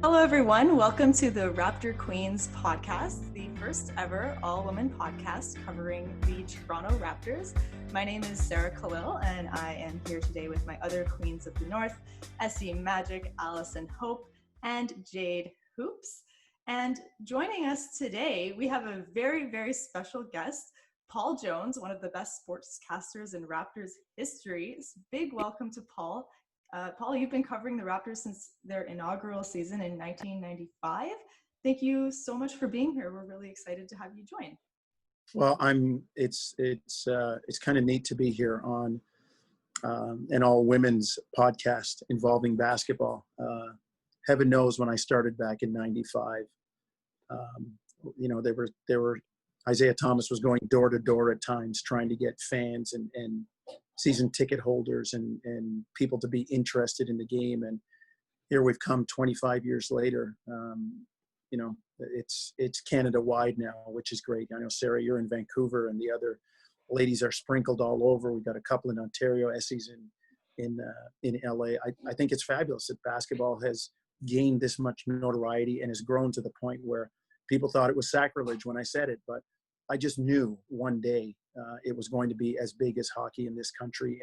Hello, everyone. Welcome to the Raptor Queens Podcast, the first ever all-woman podcast covering the Toronto Raptors. My name is Sarah Khalil, and I am here today with my other queens of the North, Essie Magic, Allison Hope, and Jade Hoops. And joining us today, we have a very, very special guest, Paul Jones, one of the best sportscasters in Raptors history. Big welcome to Paul. Paul, you've been covering the Raptors since their inaugural season in 1995. Thank you so much for being here. We're really excited to have you join. Well, it's kind of neat to be here on an all women's podcast involving basketball. Heaven knows when I started back in '95, there were Isaiah Thomas was going door to door at times trying to get fans and season ticket holders and people to be interested in the game. And here we've come 25 years later. It's Canada wide now, which is great. I know, Sarah, you're in Vancouver and the other ladies are sprinkled all over. We've got a couple in Ontario, Essie's in LA. I think it's fabulous that basketball has gained this much notoriety and has grown to the point where people thought it was sacrilege when I said it, but I just knew one day it was going to be as big as hockey in this country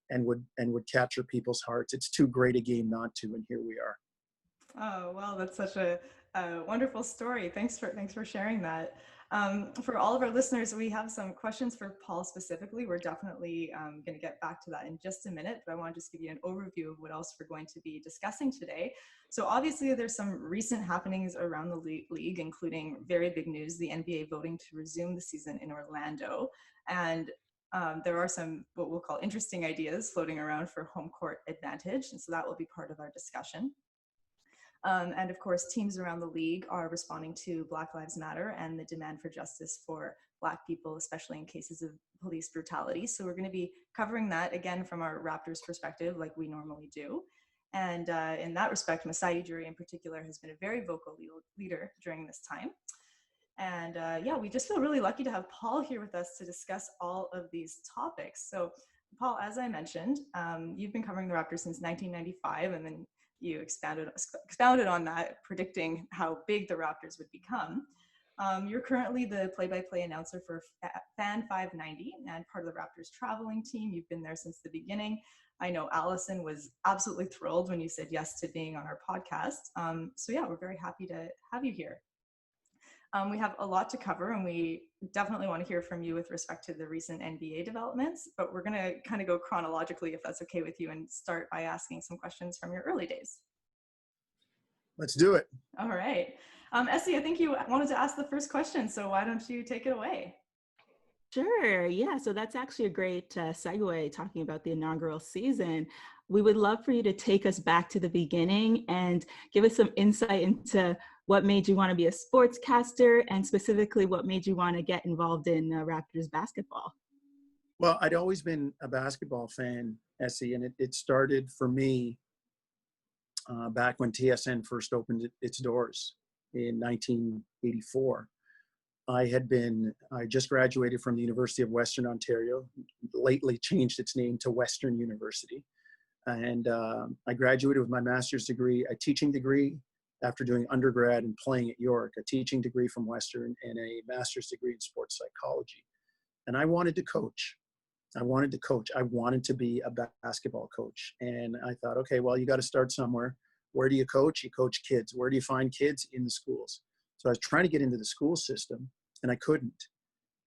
and would capture people's hearts. It's too great a game not to, and here we are. Oh, well, that's such a wonderful story. Thanks for sharing that. For all of our listeners, we have some questions for Paul specifically. We're definitely going to get back to that in just a minute, but I want to just give you an overview of what else we're going to be discussing today. So obviously there's some recent happenings around the league, including very big news, the NBA voting to resume the season in Orlando. And there are some what we'll call interesting ideas floating around for home court advantage. And so that will be part of our discussion. And of course, teams around the league are responding to Black Lives Matter and the demand for justice for Black people, especially in cases of police brutality. So we're going to be covering that again from our Raptors perspective, like we normally do. And in that respect, Masai in particular has been a very vocal leader during this time. And we just feel really lucky to have Paul here with us to discuss all of these topics. So Paul, as I mentioned, you've been covering the Raptors since 1995, and then you expounded on that, predicting how big the Raptors would become. You're currently the play-by-play announcer for Fan 590 and part of the Raptors traveling team. You've been there since the beginning. I know Allison was absolutely thrilled when you said yes to being on our podcast. We're very happy to have you here. We have a lot to cover, and we definitely want to hear from you with respect to the recent NBA developments, but we're going to kind of go chronologically, if that's okay with you, and start by asking some questions from your early days. Let's do it. All right. Essie, I think you wanted to ask the first question, so why don't you take it away? Sure. Yeah. So that's actually a great segue talking about the inaugural season. We would love for you to take us back to the beginning and give us some insight into what made you want to be a sportscaster and specifically what made you want to get involved in Raptors basketball. Well, I'd always been a basketball fan, Essie, and it started for me back when TSN first opened its doors in 1984. I just graduated from the University of Western Ontario, lately changed its name to Western University. And I graduated with my master's degree, a teaching degree after doing undergrad and playing at York, a teaching degree from Western and a master's degree in sports psychology. And I wanted to coach. I wanted to be a basketball coach. And I thought, okay, well, you got to start somewhere. Where do you coach? You coach kids. Where do you find kids? In the schools. So I was trying to get into the school system, and I couldn't.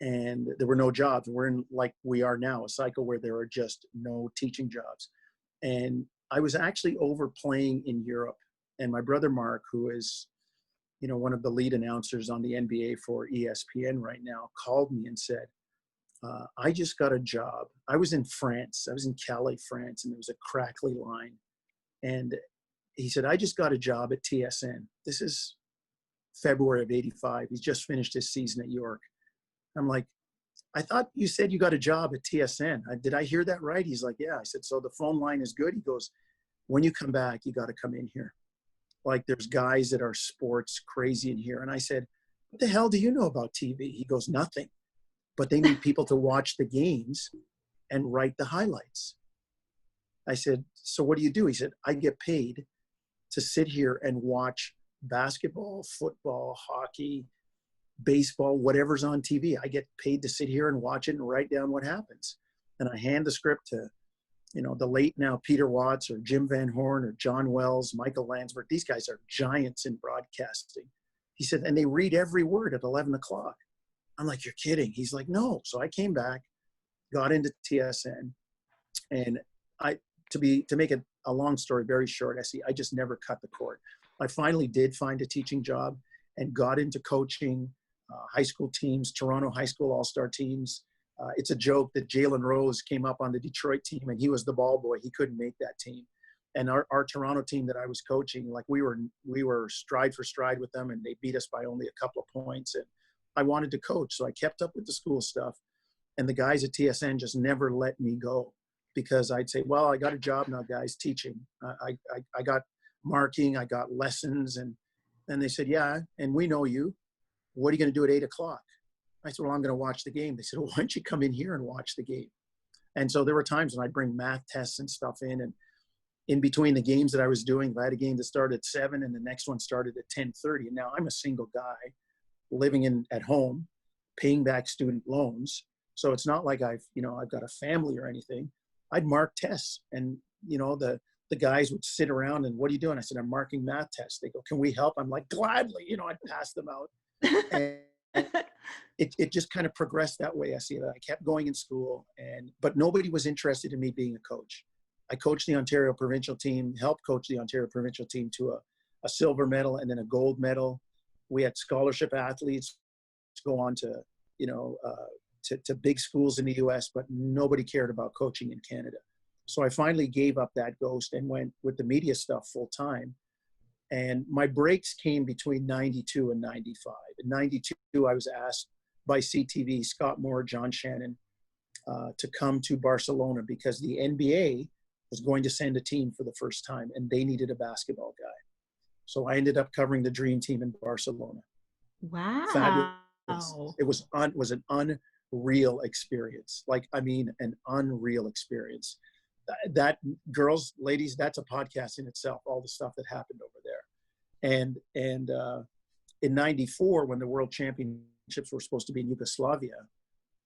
And there were no jobs. We're in, like we are now, a cycle where there are just no teaching jobs. And I was actually over playing in Europe. And my brother Mark, who is, one of the lead announcers on the NBA for ESPN right now, called me and said, I just got a job. I was in France. I was in Calais, France, and there was a crackly line. And he said, I just got a job at TSN. This is February of '85. He's just finished his season at York. I'm like, I thought you said you got a job at TSN. Did I hear that right? He's like, yeah. I said, so the phone line is good? He goes, when you come back, you got to come in here. Like, there's guys that are sports crazy in here. And I said, what the hell do you know about TV? He goes, nothing. But they need people to watch the games and write the highlights. I said, so what do you do? He said, I get paid to sit here and watch basketball, football, hockey, baseball, whatever's on TV. I get paid to sit here and watch it and write down what happens. And I hand the script to, the late now Peter Watts or Jim Van Horn or John Wells, Michael Landsberg. These guys are giants in broadcasting. He said, and they read every word at 11 o'clock. I'm like, you're kidding. He's like, no. So I came back, got into TSN, and to make it a long story very short, I just never cut the cord. I finally did find a teaching job and got into coaching high school teams, Toronto high school all-star teams. It's a joke that Jalen Rose came up on the Detroit team and he was the ball boy. He couldn't make that team. And our Toronto team that I was coaching, like we were stride for stride with them, and they beat us by only a couple of points. And I wanted to coach, so I kept up with the school stuff. And the guys at TSN just never let me go, because I'd say, well, I got a job now, guys, teaching. I got marking, I got lessons. And they said, yeah, and we know you. What are you going to do at 8 o'clock? I said, well, I'm going to watch the game. They said, well, why don't you come in here and watch the game? And so there were times when I'd bring math tests and stuff in. And in between the games that I was doing, I had a game that started at 7 and the next one started at 10:30. And now I'm a single guy living at home, paying back student loans. So it's not like I've got a family or anything. I'd mark tests, and, the guys would sit around and, what are you doing? I said, I'm marking math tests. They go, can we help? I'm like, gladly, I'd pass them out. And it just kind of progressed that way. I see that I kept going in school, but nobody was interested in me being a coach. I coached the Ontario provincial team, helped coach the Ontario provincial team to a silver medal and then a gold medal. We had scholarship athletes go on to, to big schools in the US, but nobody cared about coaching in Canada. So I finally gave up that ghost and went with the media stuff full time. And my breaks came between 92 and 95. In 92, I was asked by CTV, Scott Moore, John Shannon, to come to Barcelona because the NBA was going to send a team for the first time and they needed a basketball guy. So I ended up covering the Dream Team in Barcelona. Wow. Fabulous. It was an unreal experience. An unreal experience. That, girls, ladies, that's a podcast in itself, all the stuff that happened over there. And in 94, when the world championships were supposed to be in Yugoslavia,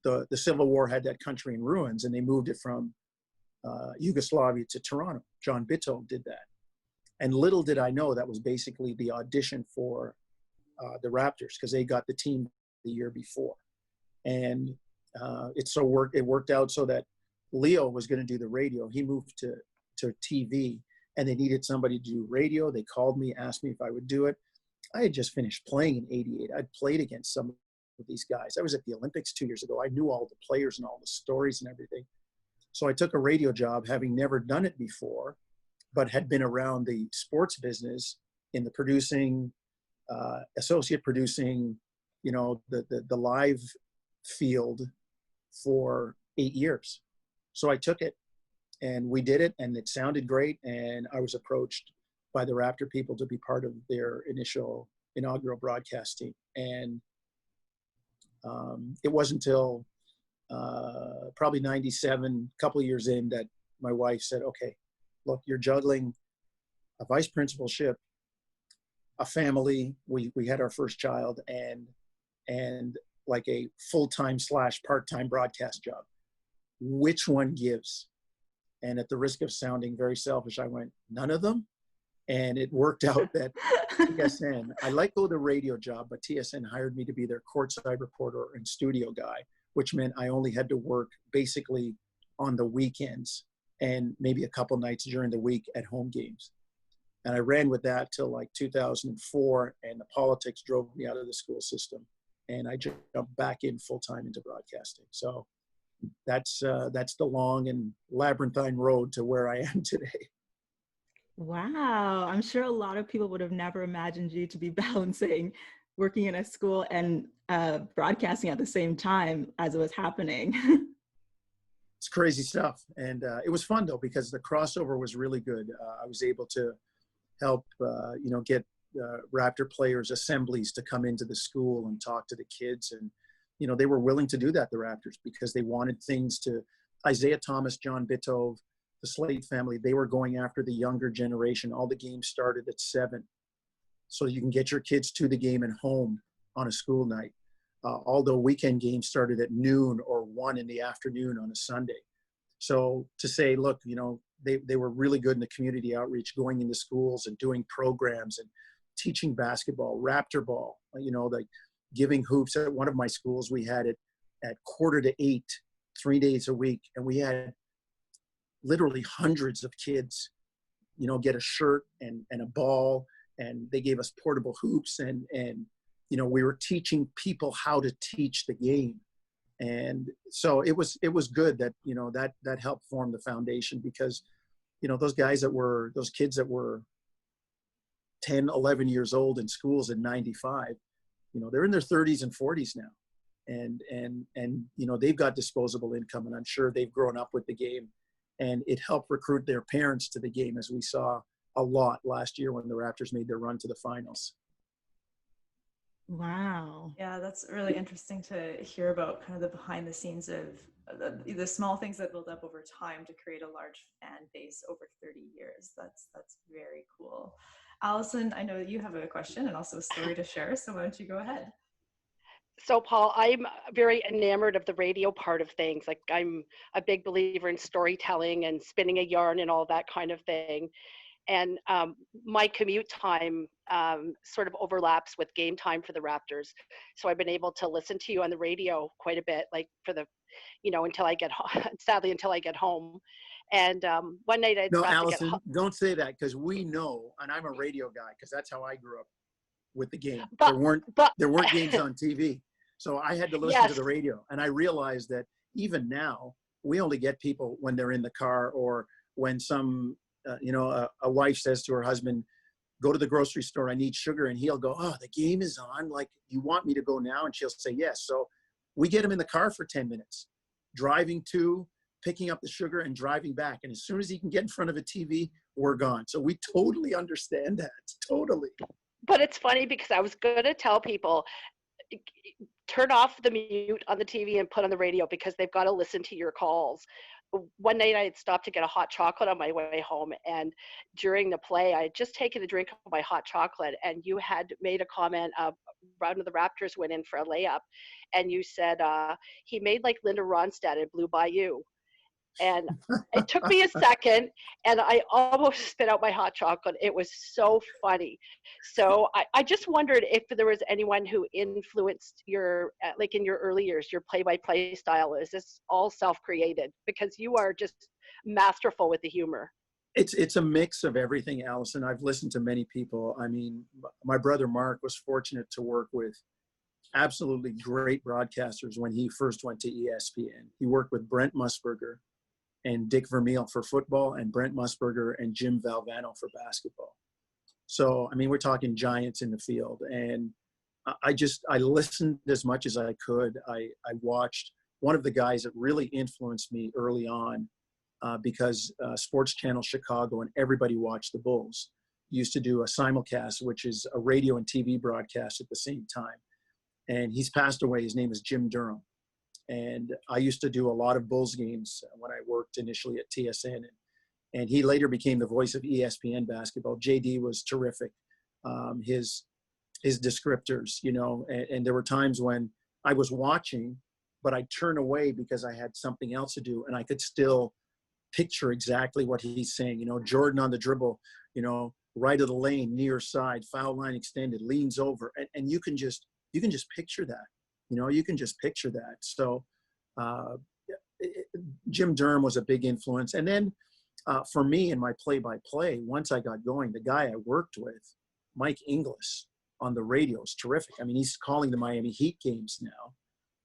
the Civil War had that country in ruins, and they moved it from Yugoslavia to Toronto. John Bitto did that. And little did I know that was basically the audition for the Raptors, because they got the team the year before. And it worked out so that Leo was going to do the radio. He moved to TV, and they needed somebody to do radio. They called me, asked me if I would do it. I had just finished playing in '88. I'd played against some of these guys. I was at the Olympics 2 years ago. I knew all the players and all the stories and everything. So I took a radio job, having never done it before, but had been around the sports business in the producing, associate producing, the live field for 8 years. So I took it, and we did it, and it sounded great. And I was approached by the Raptor people to be part of their inaugural broadcast team. And it wasn't until probably 97, a couple of years in, that my wife said, okay, look, you're juggling a vice principalship, a family. We had our first child, and like a full-time / part-time broadcast job. Which one gives? And at the risk of sounding very selfish, I went, none of them. And it worked out that TSN, I let go of the radio job, but TSN hired me to be their courtside reporter and studio guy, which meant I only had to work basically on the weekends and maybe a couple nights during the week at home games. And I ran with that till like 2004, and the politics drove me out of the school system, and I jumped back in full-time into broadcasting. So that's the long and labyrinthine road to where I am today. Wow. I'm sure a lot of people would have never imagined you to be balancing working in a school and broadcasting at the same time as it was happening. It's crazy stuff. And it was fun though, because the crossover was really good. I was able to help, get Raptor players assemblies to come into the school and talk to the kids. And, they were willing to do that, the Raptors, because they wanted things to Isaiah Thomas, John Bitove, the Slate family, they were going after the younger generation. All the games started at 7. So you can get your kids to the game and home on a school night. Although weekend games started at noon or 1 in the afternoon on a Sunday. So to say, look, you know, they were really good in the community outreach, going into schools and doing programs and teaching basketball, Raptor ball, you know, like giving hoops. At one of my schools, we had it at 7:45, 3 days a week. And we had literally hundreds of kids, you know, get a shirt and a ball, and they gave us portable hoops, and you know, we were teaching people how to teach the game. And so it was good that, you know, that helped form the foundation, because, you know, those kids that were 10, 11 years old in schools in 95, you know, they're in their 30s and 40s now. And, you know, they've got disposable income, and I'm sure they've grown up with the game, and it helped recruit their parents to the game, as we saw a lot last year when the Raptors made their run to the finals. Wow. Yeah, that's really interesting to hear about kind of the behind the scenes of the small things that build up over time to create a large fan base over 30 years. That's very cool. Allison, I know you have a question and also a story to share, so why don't you go ahead? So Paul, I'm very enamored of the radio part of things. Like, I'm a big believer in storytelling and spinning a yarn and all that kind of thing. And my commute time sort of overlaps with game time for the Raptors. So I've been able to listen to you on the radio quite a bit, like for the, you know, until I get home, sadly, until I get home. And one night I No, stopped Allison, to get home. don't say that, because we know, and I'm a radio guy, because that's how I grew up with the game. But, there weren't games on TV. So I had to listen yes. to the radio. And I realized that even now, we only get people when they're in the car, or when some, you know, a wife says to her husband, go to the grocery store, I need sugar. And he'll go, oh, the game is on. Like, you want me to go now? And she'll say, yes. So we get him in the car for 10 minutes, driving to, picking up the sugar, and driving back. And as soon as he can get in front of a TV, we're gone. So we totally understand that. Totally. But it's funny, because I was going to tell people, turn off the mute on the TV and put on the radio, because they've got to listen to your calls. One night I had stopped to get a hot chocolate on my way home, and during the play I had just taken a drink of my hot chocolate, and you had made a comment of one of the Raptors went in for a layup, and you said he made like Linda Ronstadt and blew by you. And it took me a second, and I almost spit out my hot chocolate. It was so funny. So I just wondered if there was anyone who influenced your, like in your early years, your play-by-play style. Is this all self-created? Because you are just masterful with the humor. It's a mix of everything, Allison. I've listened to many people. I mean, my brother Mark was fortunate to work with absolutely great broadcasters when he first went to ESPN. He worked with Brent Musburger and Dick Vermeil for football, and Brent Musburger and Jim Valvano for basketball. So, I mean, we're talking giants in the field. And I listened as much as I could. I watched. One of the guys that really influenced me early on, because Sports Channel Chicago and everybody watched the Bulls, used to do a simulcast, which is a radio and TV broadcast at the same time. And he's passed away. His name is Jim Durham. And I used to do a lot of Bulls games when I worked initially at TSN. And he later became the voice of ESPN basketball. JD was terrific. His descriptors, you know, and there were times when I was watching, but I'd turn away because I had something else to do, and I could still picture exactly what he's saying. You know, Jordan on the dribble, you know, right of the lane, near side, foul line extended, leans over, and you can just picture that. You know, you can just picture that. So Jim Durham was a big influence. And then for me in my play-by-play, once I got going, the guy I worked with, Mike Inglis, on the radio is terrific. I mean, he's calling the Miami Heat games now.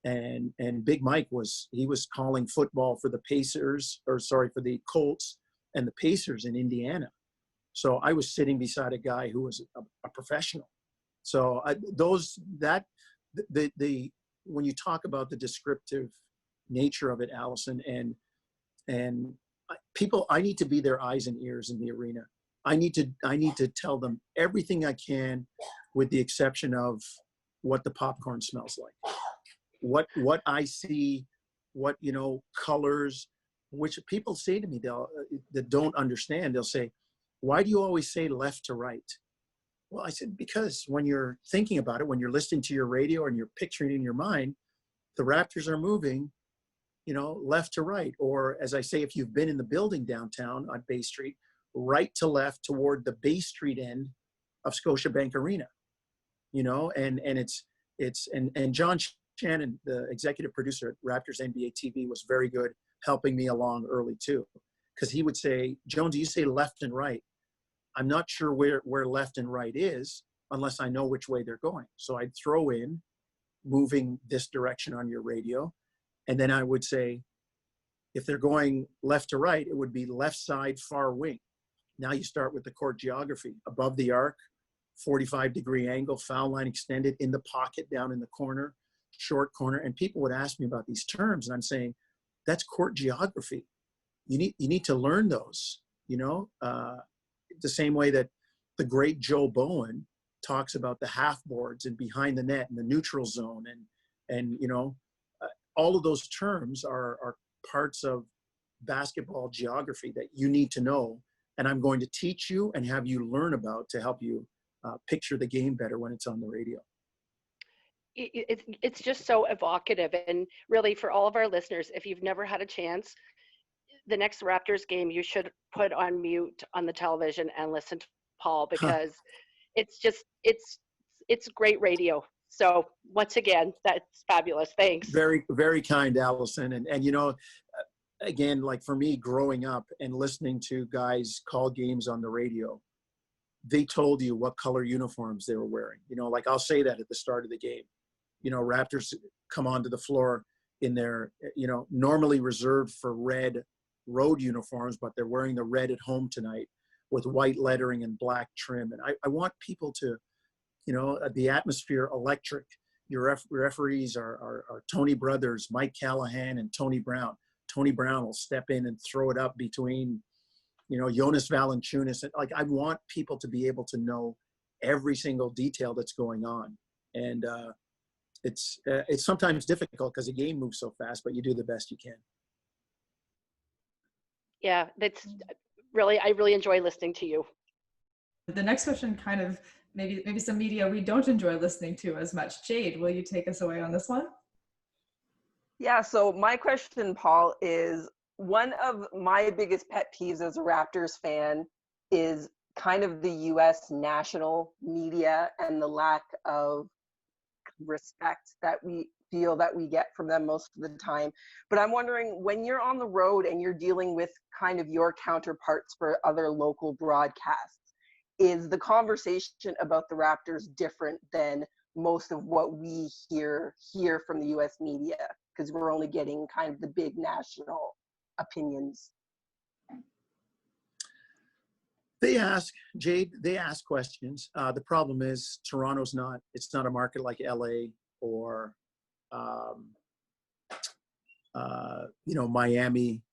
And Big Mike was calling football for the for the Colts and the Pacers in Indiana. So I was sitting beside a guy who was a professional. So when you talk about the descriptive nature of it, Allison, and people, I need to be their eyes and ears in the arena. I need to tell them everything I can, with the exception of what the popcorn smells like, what I see, what, you know, colors, which people say to me, that don't understand, they'll say, why do you always say left to right? Well, I said, because when you're thinking about it, when you're listening to your radio and you're picturing it in your mind, the Raptors are moving, left to right. Or as I say, if you've been in the building downtown on Bay Street, right to left toward the Bay Street end of Scotiabank Arena, and John Shannon, the executive producer at Raptors NBA TV, was very good helping me along early too. Because he would say, Jones, you say left and right. I'm not sure where left and right is unless I know which way they're going. So I'd throw in moving this direction on your radio. And then I would say, if they're going left to right, it would be left side, far wing. Now you start with the court geography. Above the arc, 45-degree angle, foul line extended, in the pocket, down in the corner, short corner. And people would ask me about these terms, and I'm saying, that's court geography. You need to learn those, the same way that the great Joe Bowen talks about the half boards and behind the net and the neutral zone. And all of those terms are parts of basketball geography that you need to know. And I'm going to teach you and have you learn about to help you picture the game better when it's on the radio. It's just so evocative. And really, for all of our listeners, if you've never had a chance, the next Raptors game, you should put on mute on the television and listen to Paul, because it's great radio. So once again, that's fabulous. Thanks. Very, very kind, Allison. And again, like for me growing up and listening to guys call games on the radio, they told you what color uniforms they were wearing. Like I'll say that at the start of the game. Raptors come onto the floor in their, normally reserved for red road uniforms, but they're wearing the red at home tonight with white lettering and black trim. And I want people to, the atmosphere electric. Your referees are Tony Brothers, Mike Callahan, and Tony Brown. Tony Brown will step in and throw it up between, Jonas Valanciunas. And I want people to be able to know every single detail that's going on. And it's sometimes difficult because the game moves so fast, but you do the best you can. Yeah, that's really, I really enjoy listening to you. The next question kind of maybe some media we don't enjoy listening to as much. Jade, will you take us away on this one? Yeah, so my question, Paul, is one of my biggest pet peeves as a Raptors fan is kind of the US national media and the lack of respect that we feel that we get from them most of the time. But I'm wondering, when you're on the road and you're dealing with kind of your counterparts for other local broadcasts, is the conversation about the Raptors different than most of what we hear from the US media? Because we're only getting kind of the big national opinions. They ask, Jade, they ask questions. The problem is Toronto's it's not a market like LA or, Miami,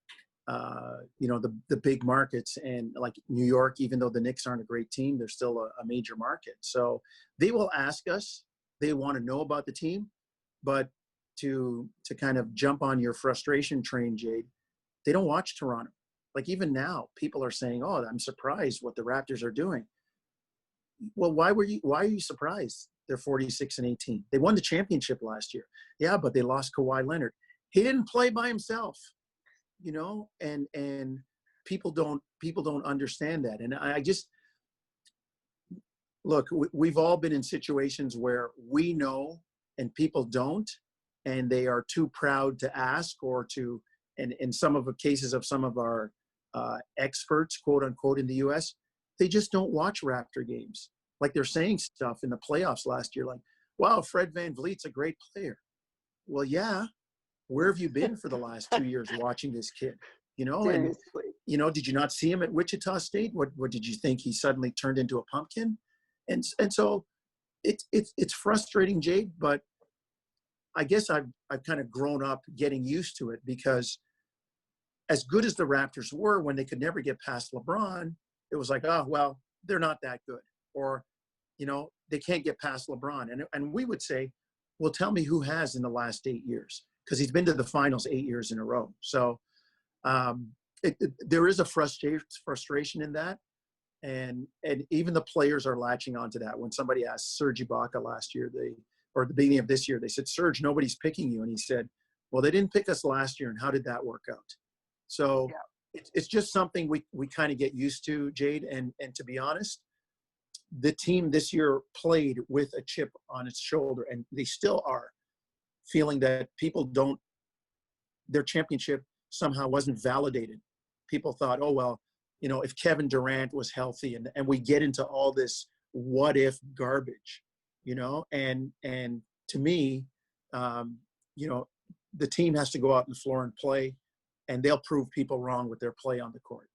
the big markets, and like New York, even though the Knicks aren't a great team, they're still a major market. So they will ask us, they want to know about the team, but to kind of jump on your frustration train, Jade, they don't watch Toronto. Like even now, people are saying, "Oh, I'm surprised what the Raptors are doing." Well, why are you surprised? They're 46-18. They won the championship last year. Yeah, but they lost Kawhi Leonard. He didn't play by himself, and people don't understand that. And I just look, we've all been in situations where we know and people don't, and they are too proud to ask or to, and in some of the cases of some of our experts, quote unquote, in the US, they just don't watch Raptor games. Like they're saying stuff in the playoffs last year, like, wow, Fred VanVleet's a great player. Well, yeah, where have you been for the last 2 years watching this kid? Seriously. And, did you not see him at Wichita State? What did you think he suddenly turned into a pumpkin? And so it's frustrating, Jade, but I guess I've kind of grown up getting used to it, because as good as the Raptors were when they could never get past LeBron, it was like, oh, well, they're not that good. Or, they can't get past LeBron. And we would say, well, tell me who has in the last 8 years, because he's been to the finals 8 years in a row. So there is a frustration in that. And even the players are latching onto that. When somebody asked Serge Ibaka last year, or at the beginning of this year, they said, Serge, nobody's picking you. And he said, well, they didn't pick us last year. And how did that work out? So it's just something we kind of get used to, Jade. And to be honest, the team this year played with a chip on its shoulder, and they still are feeling that their championship somehow wasn't validated. People thought, oh, well, if Kevin Durant was healthy, and we get into all this what if garbage, and to me, the team has to go out on the floor and play, and they'll prove people wrong with their play on the court.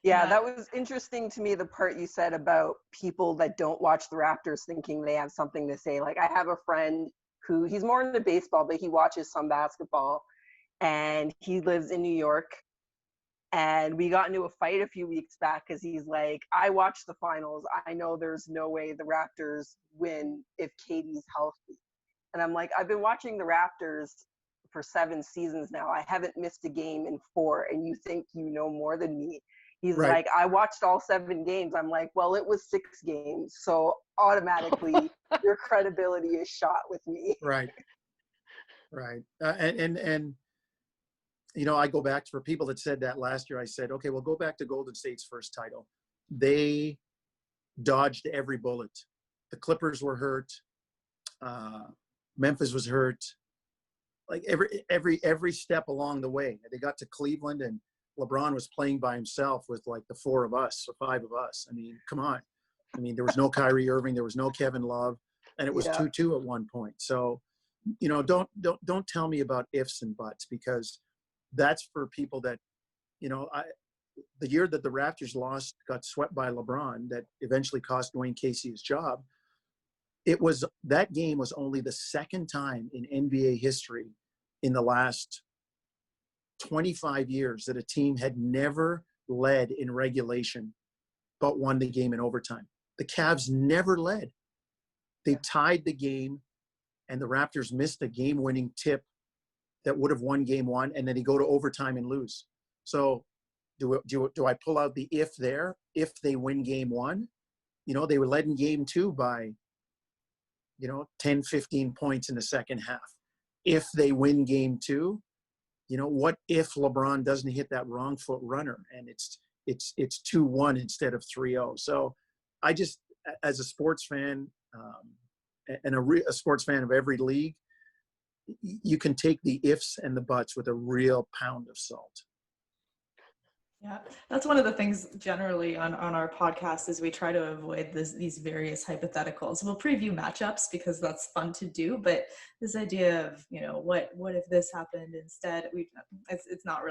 Yeah, that was interesting to me, the part you said about people that don't watch the Raptors thinking they have something to say. Like, I have a friend who, he's more into baseball, but he watches some basketball, and he lives in New York. And we got into a fight a few weeks back because he's like, I watched the finals. I know there's no way the Raptors win if Katie's healthy. And I'm like, I've been watching the Raptors for 7 seasons now. I haven't missed a game in 4, and you think you know more than me. He's right. Like, I watched all 7 games. I'm like, well, it was 6 games. So automatically your credibility is shot with me. Right. Right. And I go back to, for people that said that last year, I said, okay, well, go back to Golden State's first title. They dodged every bullet. The Clippers were hurt. Memphis was hurt. Like every step along the way. They got to Cleveland, and LeBron was playing by himself with like the 4 of us or 5 of us. I mean, come on. I mean, there was no Kyrie Irving, there was no Kevin Love, and it was 2-2 at one point. So, don't tell me about ifs and buts, because that's for people that, the year that the Raptors got swept by LeBron, that eventually cost Dwayne Casey his job. That game was only the second time in NBA history in the last 25 years that a team had never led in regulation but won the game in overtime. The Cavs never led. They tied the game, and the Raptors missed a game-winning tip that would have won game 1, and then they go to overtime and lose. So do I pull out the if there? If they win game 1, they were led in game 2 by 10, 15 points in the second half. If they win game 2, what if LeBron doesn't hit that wrong foot runner and it's 2-1 instead of 3-0? So I just, as a sports fan, and a sports fan of every league, you can take the ifs and the buts with a real pound of salt. Yeah, that's one of the things generally on our podcast is we try to avoid these various hypotheticals. We'll preview matchups because that's fun to do, but this idea of, what if this happened instead, it's not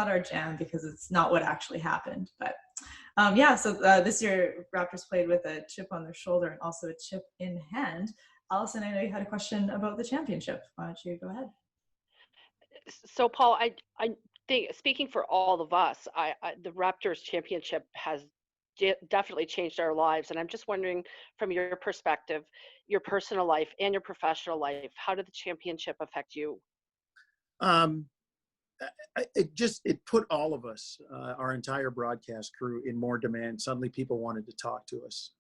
our jam because it's not what actually happened. But so this year Raptors played with a chip on their shoulder and also a chip in hand. Allison, I know you had a question about the championship. Why don't you go ahead? So Paul, I think, speaking for all of us, the Raptors championship has definitely changed our lives. And I'm just wondering, from your perspective, your personal life and your professional life, how did the championship affect you? It put all of us, our entire broadcast crew, in more demand. Suddenly people wanted to talk to us.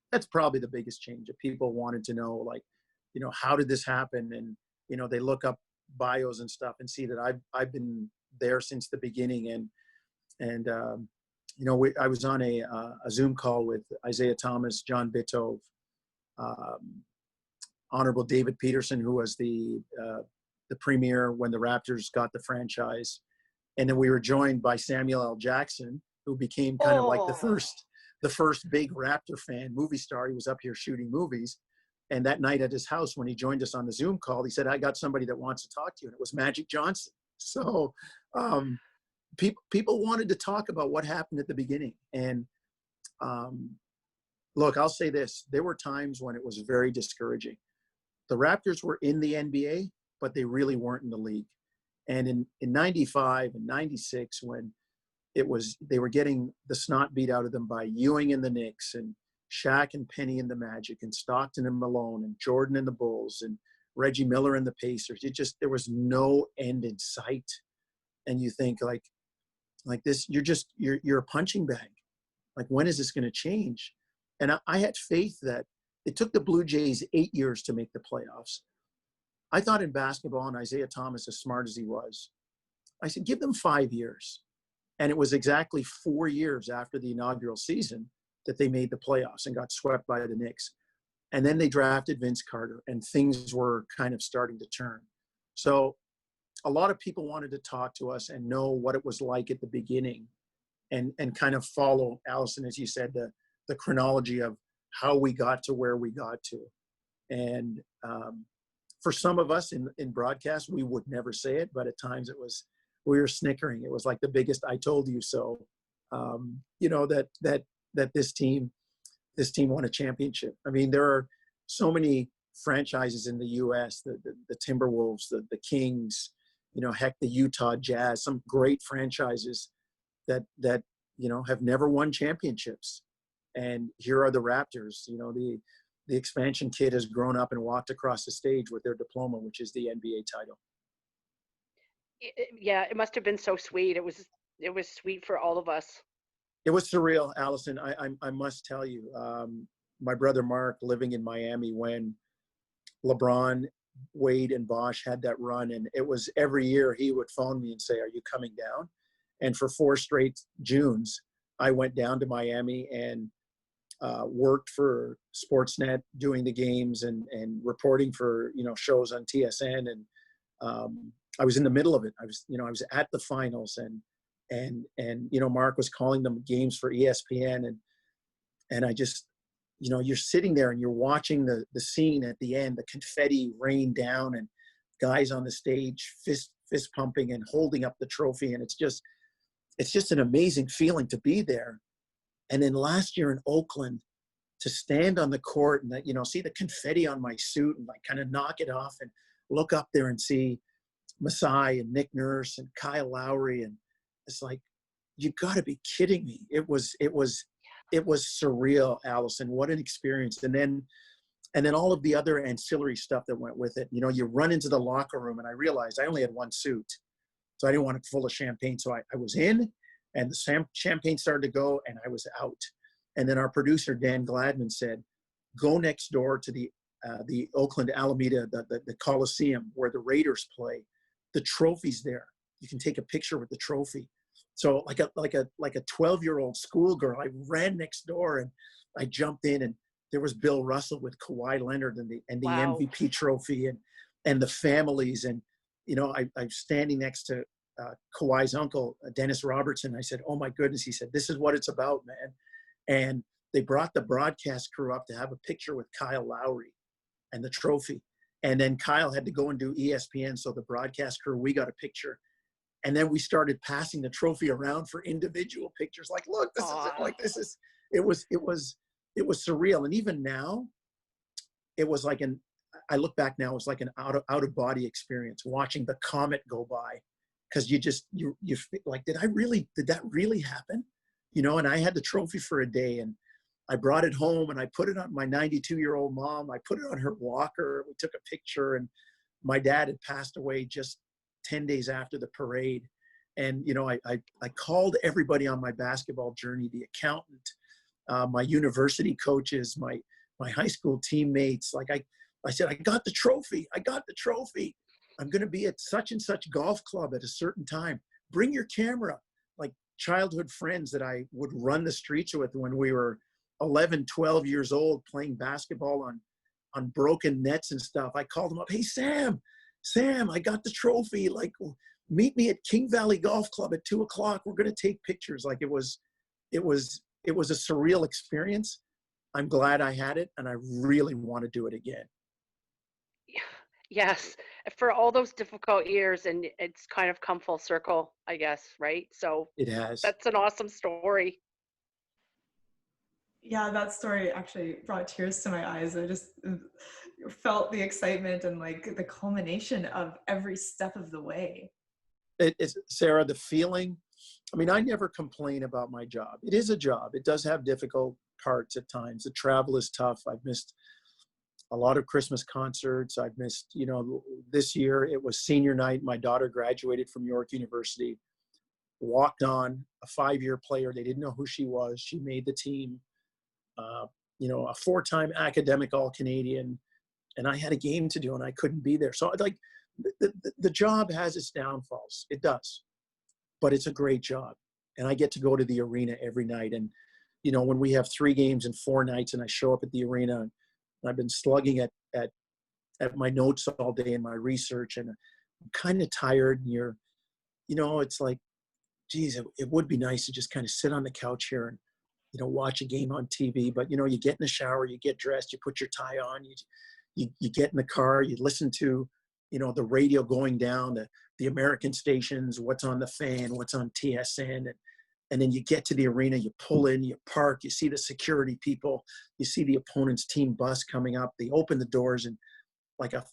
That's probably the biggest change. That people wanted to know, how did this happen? And, they look up bios and stuff and see that I've been there since the beginning. And I was on a Zoom call with Isaiah Thomas, John Bitove, Honorable David Peterson, who was the premier when the Raptors got the franchise. And then we were joined by Samuel L. Jackson, who became kind of like the first big Raptor fan, movie star. He was up here shooting movies. And that night at his house, when he joined us on the Zoom call, he said, I got somebody that wants to talk to you. And it was Magic Johnson. So people wanted to talk about what happened at the beginning. And look, I'll say this. There were times when it was very discouraging. The Raptors were in the NBA, but they really weren't in the league. And in 95 and 96, when they were getting the snot beat out of them by Ewing and the Knicks, and Shaq and Penny and the Magic, and Stockton and Malone, and Jordan and the Bulls, and Reggie Miller and the Pacers. There was no end in sight. And you think like this, you're a punching bag. Like, when is this going to change? And I had faith that it took the Blue Jays 8 years to make the playoffs. I thought in basketball, and Isaiah Thomas, as smart as he was, I said, give them 5 years. And it was exactly 4 years after the inaugural season that they made the playoffs and got swept by the Knicks. And then they drafted Vince Carter, and things were kind of starting to turn. So a lot of people wanted to talk to us and know what it was like at the beginning, and kind of follow, Allison, as you said, the chronology of how we got to where we got to. And for some of us in broadcast, we would never say it, but at times we were snickering. It was like the biggest "I told you so." That this team won a championship. I mean, there are so many franchises in the U.S. The Timberwolves, the Kings, heck, the Utah Jazz, some great franchises that have never won championships. And here are the Raptors. The expansion kid has grown up and walked across the stage with their diploma, which is the NBA title. Yeah, it must have been so sweet. It was sweet for all of us. It was surreal, Allison. I must tell you, my brother Mark, living in Miami when LeBron, Wade, and Bosh had that run, and it was every year he would phone me and say, "Are you coming down?" And for 4 straight Junes, I went down to Miami and worked for Sportsnet, doing the games and reporting for shows on TSN, and I was in the middle of it. I was at the finals, and Mark was calling them games for ESPN, and I just you're sitting there and you're watching the scene at the end, the confetti rain down, and guys on the stage fist pumping and holding up the trophy, and it's just an amazing feeling to be there. And then last year in Oakland, to stand on the court and see the confetti on my suit and like kind of knock it off and look up there and see Masai and Nick Nurse and Kyle Lowry, and it's like, you got to be kidding me. It was surreal, Allison. What an experience. And then all of the other ancillary stuff that went with it. You run into the locker room, and I realized I only had one suit, so I didn't want it full of champagne. So I was in, and the champagne started to go, and I was out. And then our producer, Dan Gladman, said, go next door to the Oakland Alameda, the Coliseum where the Raiders play. The trophy's there. You can take a picture with the trophy. So like a 12-year-old schoolgirl, I ran next door and I jumped in, and there was Bill Russell with Kawhi Leonard and the Wow. MVP trophy and the families. And, I'm standing next to Kawhi's uncle, Dennis Robertson. I said, oh my goodness. He said, this is what it's about, man. And they brought the broadcast crew up to have a picture with Kyle Lowry and the trophy. And then Kyle had to go and do ESPN. So the broadcast crew, we got a picture. And then we started passing the trophy around for individual pictures. Like, look, this is it. Like, it was surreal. And even now, it was like I look back now, it was like an out of body experience watching the comet go by. Cause you like, did that really happen? And I had the trophy for a day, and I brought it home and I put it on my 92-year-old mom. I put it on her walker. We took a picture, and my dad had passed away just 10 days after the parade. And, I called everybody on my basketball journey, the accountant, my university coaches, my high school teammates. Like I said, I got the trophy. I'm going to be at such and such golf club at a certain time. Bring your camera. Like childhood friends that I would run the streets with when we were 11, 12 years old, playing basketball on broken nets and stuff. I called them up. Hey, Sam, I got the trophy. Like, meet me at King Valley Golf Club at 2:00. We're going to take pictures. Like it was a surreal experience. I'm glad I had it, and I really want to do it again. Yes, for all those difficult years, and it's kind of come full circle, I guess, right? So It has. That's an awesome story. Yeah, that story actually brought tears to my eyes. I just felt the excitement and like the culmination of every step of the way. It's Sarah, the feeling. I mean, I never complain about my job. It is a job. It does have difficult parts at times. The travel is tough. I've missed a lot of Christmas concerts. I've missed, this year it was senior night. My daughter graduated from York University, walked on, a 5-year player. They didn't know who she was. She made the team, a 4-time academic All-Canadian, and I had a game to do and I couldn't be there. So like the job has its downfalls. It does, but it's a great job. And I get to go to the arena every night. And, when we have 3 games in 4 nights and I show up at the arena, and I've been slugging at my notes all day and my research, and I'm kind of tired, and it's like, geez, it would be nice to just kind of sit on the couch here and, watch a game on TV. But, you get in the shower, you get dressed, you put your tie on, you get in the car, you listen to, the radio going down, the American stations, what's on the fan, what's on TSN. And then you get to the arena, you pull in, you park, you see the security people, you see the opponent's team bus coming up. They open the doors, and like a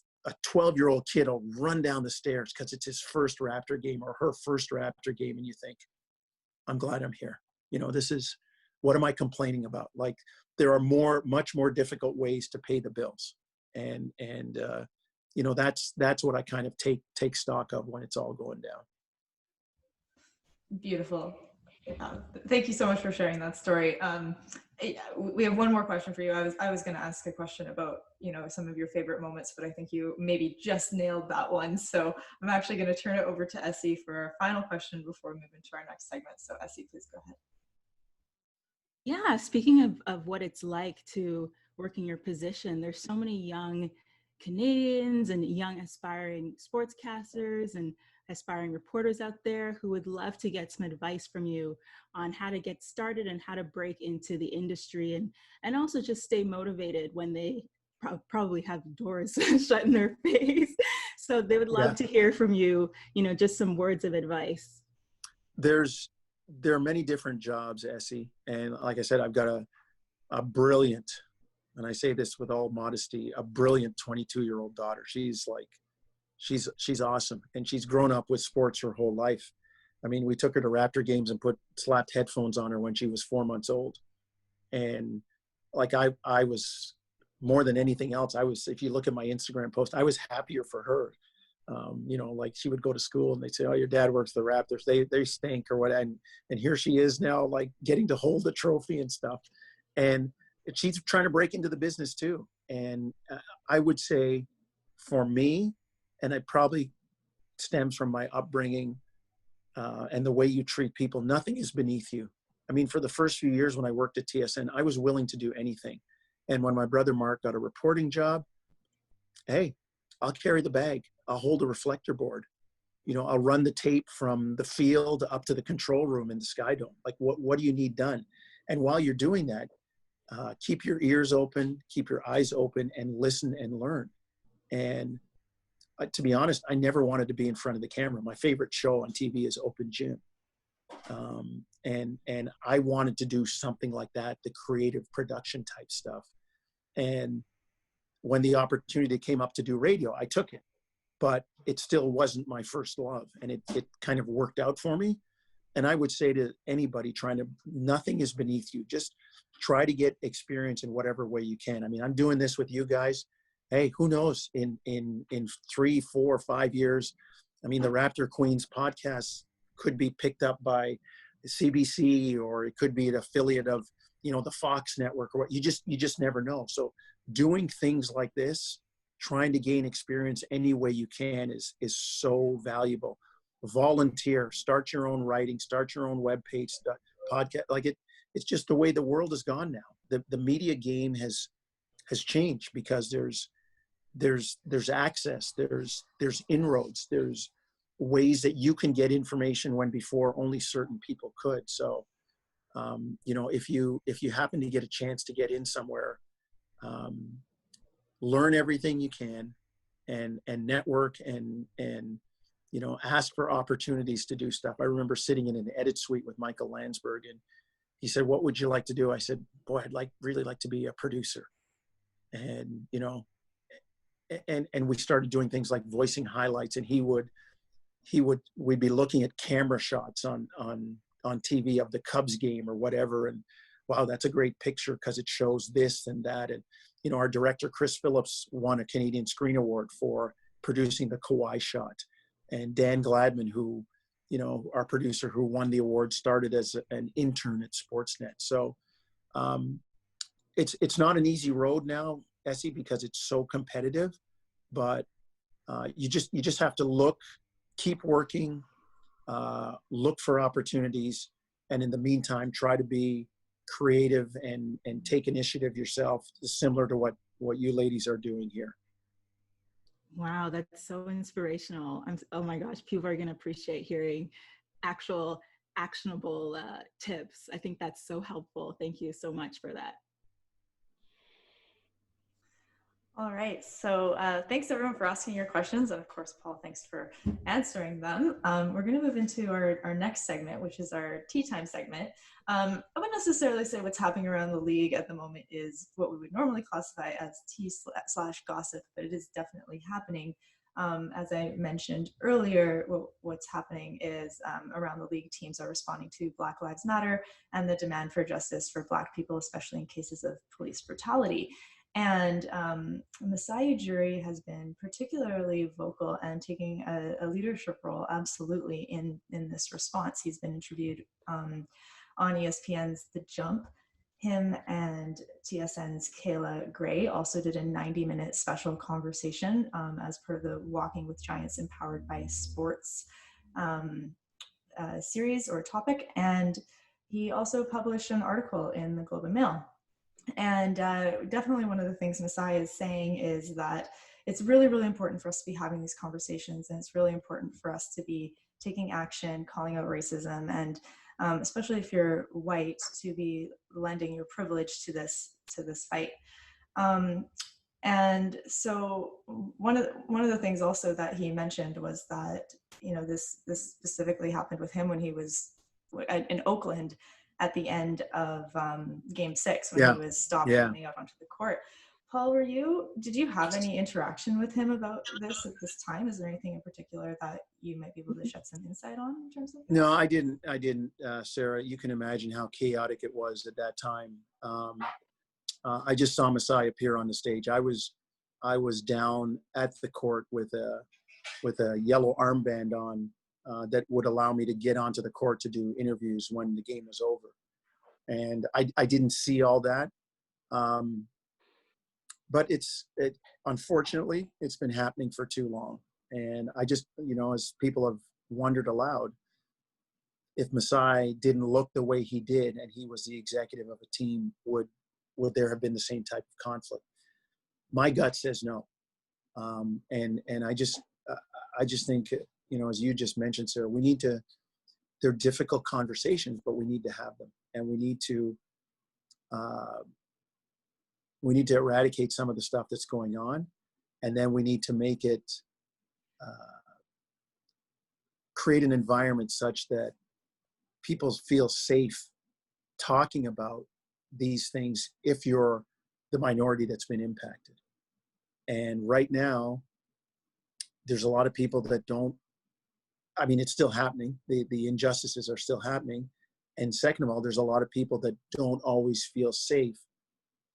12-year-old kid will run down the stairs because it's his first Raptor game or her first Raptor game. And you think, I'm glad I'm here. This is, what am I complaining about? Like, there are much more difficult ways to pay the bills. And that's what I kind of take stock of when it's all going down. Beautiful. Thank you so much for sharing that story. We have one more question for you. I was going to ask a question about, some of your favorite moments, but I think you maybe just nailed that one. So I'm actually going to turn it over to Essie for our final question before we move into our next segment. So Essie, please go ahead. Yeah, speaking of what it's like to work in your position, there's so many young Canadians and young aspiring sportscasters and aspiring reporters out there who would love to get some advice from you on how to get started and how to break into the industry, and also just stay motivated when they probably have doors shut in their face. So they would love to hear from you, just some words of advice. There are many different jobs, Essie. And like I said, I've got a brilliant, and I say this with all modesty, a brilliant 22-year-old daughter. She's awesome. And she's grown up with sports her whole life. I mean, we took her to Raptor games and slapped headphones on her when she was 4 months old. And like, I was, more than anything else, if you look at my Instagram post, I was happier for her. Like, she would go to school and they'd say, oh, your dad works the Raptors. They stink or what. And here she is now, like, getting to hold the trophy and stuff. And she's trying to break into the business too. And I would say for me, and it probably stems from my upbringing and the way you treat people, nothing is beneath you. I mean, for the first few years when I worked at TSN, I was willing to do anything. And when my brother Mark got a reporting job, hey, I'll carry the bag. I'll hold a reflector board. I'll run the tape from the field up to the control room in the Sky Dome. Like, what do you need done? And while you're doing that, keep your ears open, keep your eyes open, and listen and learn. And to be honest, I never wanted to be in front of the camera. My favorite show on TV is Open Gym. And I wanted to do something like that, the creative production type stuff. And when the opportunity came up to do radio, I took it, but it still wasn't my first love. And it kind of worked out for me. And I would say to anybody nothing is beneath you. Just try to get experience in whatever way you can. I mean, I'm doing this with you guys. Hey, who knows, in 3, 4, 5 years, I mean, the Raptor Queens Podcast could be picked up by CBC, or it could be an affiliate of, the Fox network, or what. You just never know. So doing things like this, trying to gain experience any way you can is so valuable. Volunteer, start your own writing, start your own webpage, podcast. Like, it's just the way the world has gone now. The media game has changed because there's access, there's inroads, there's ways that you can get information when before only certain people could. So, if you happen to get a chance to get in somewhere, learn everything you can, and network and ask for opportunities to do stuff. I remember sitting in an edit suite with Michael Landsberg, and he said, "What would you like to do?" I said, "Boy, I'd really like to be a producer." And and we started doing things like voicing highlights, and we'd be looking at camera shots on TV of the Cubs game or whatever, and wow, that's a great picture because it shows this and that. And, you know, our director, Chris Phillips, won a Canadian Screen Award for producing the Kawhi shot. And Dan Gladman, who, you know, our producer who won the award, started as an intern at Sportsnet. So it's not an easy road now, Essie, because it's so competitive, but you just have to look, keep working, look for opportunities. And in the meantime, try to be creative and take initiative yourself, similar to what you ladies are doing here. Wow, that's so inspirational. Oh my gosh, people are going to appreciate hearing actual actionable tips. I think that's so helpful. Thank you so much for that. All right, so thanks everyone for asking your questions. And of course, Paul, thanks for answering them. We're gonna move into our next segment, which is our tea time segment. I wouldn't necessarily say what's happening around the league at the moment is what we would normally classify as tea/gossip, but it is definitely happening. As I mentioned earlier, what's happening is around the league, teams are responding to Black Lives Matter and the demand for justice for Black people, especially in cases of police brutality. And the Masai jury has been particularly vocal and taking a leadership role, absolutely, in this response. He's been interviewed on ESPN's The Jump. Him and TSN's Kayla Gray also did a 90-minute special conversation as per the Walking with Giants Empowered by Sports series or topic. And he also published an article in the Globe and Mail. And definitely one of the things Masai is saying is that it's really, really important for us to be having these conversations, and it's really important for us to be taking action, calling out racism, and especially if you're white, to be lending your privilege to this fight. And so one of the things also that he mentioned was that, you know, this specifically happened with him when he was in Oakland at the end of Game 6 when he was stopped coming out onto the court. Paul, did you have any interaction with him about this at this time? Is there anything in particular that you might be able to shed some insight on in terms of this? No, I didn't, Sarah. You can imagine how chaotic it was at that time. I just saw Masai appear on the stage. I was down at the court with a yellow armband on that would allow me to get onto the court to do interviews when the game was over. And I didn't see all that. But unfortunately, it's been happening for too long. And I just, you know, as people have wondered aloud, if Masai didn't look the way he did and he was the executive of a team, would there have been the same type of conflict? My gut says no. And I just think, you know, as you just mentioned, Sarah, they're difficult conversations, but we need to have them, and we need to eradicate some of the stuff that's going on, and then we need to make it create an environment such that people feel safe talking about these things if you're the minority that's been impacted. And right now, there's a lot of people that don't. I mean, it's still happening. The injustices are still happening. And second of all, there's a lot of people that don't always feel safe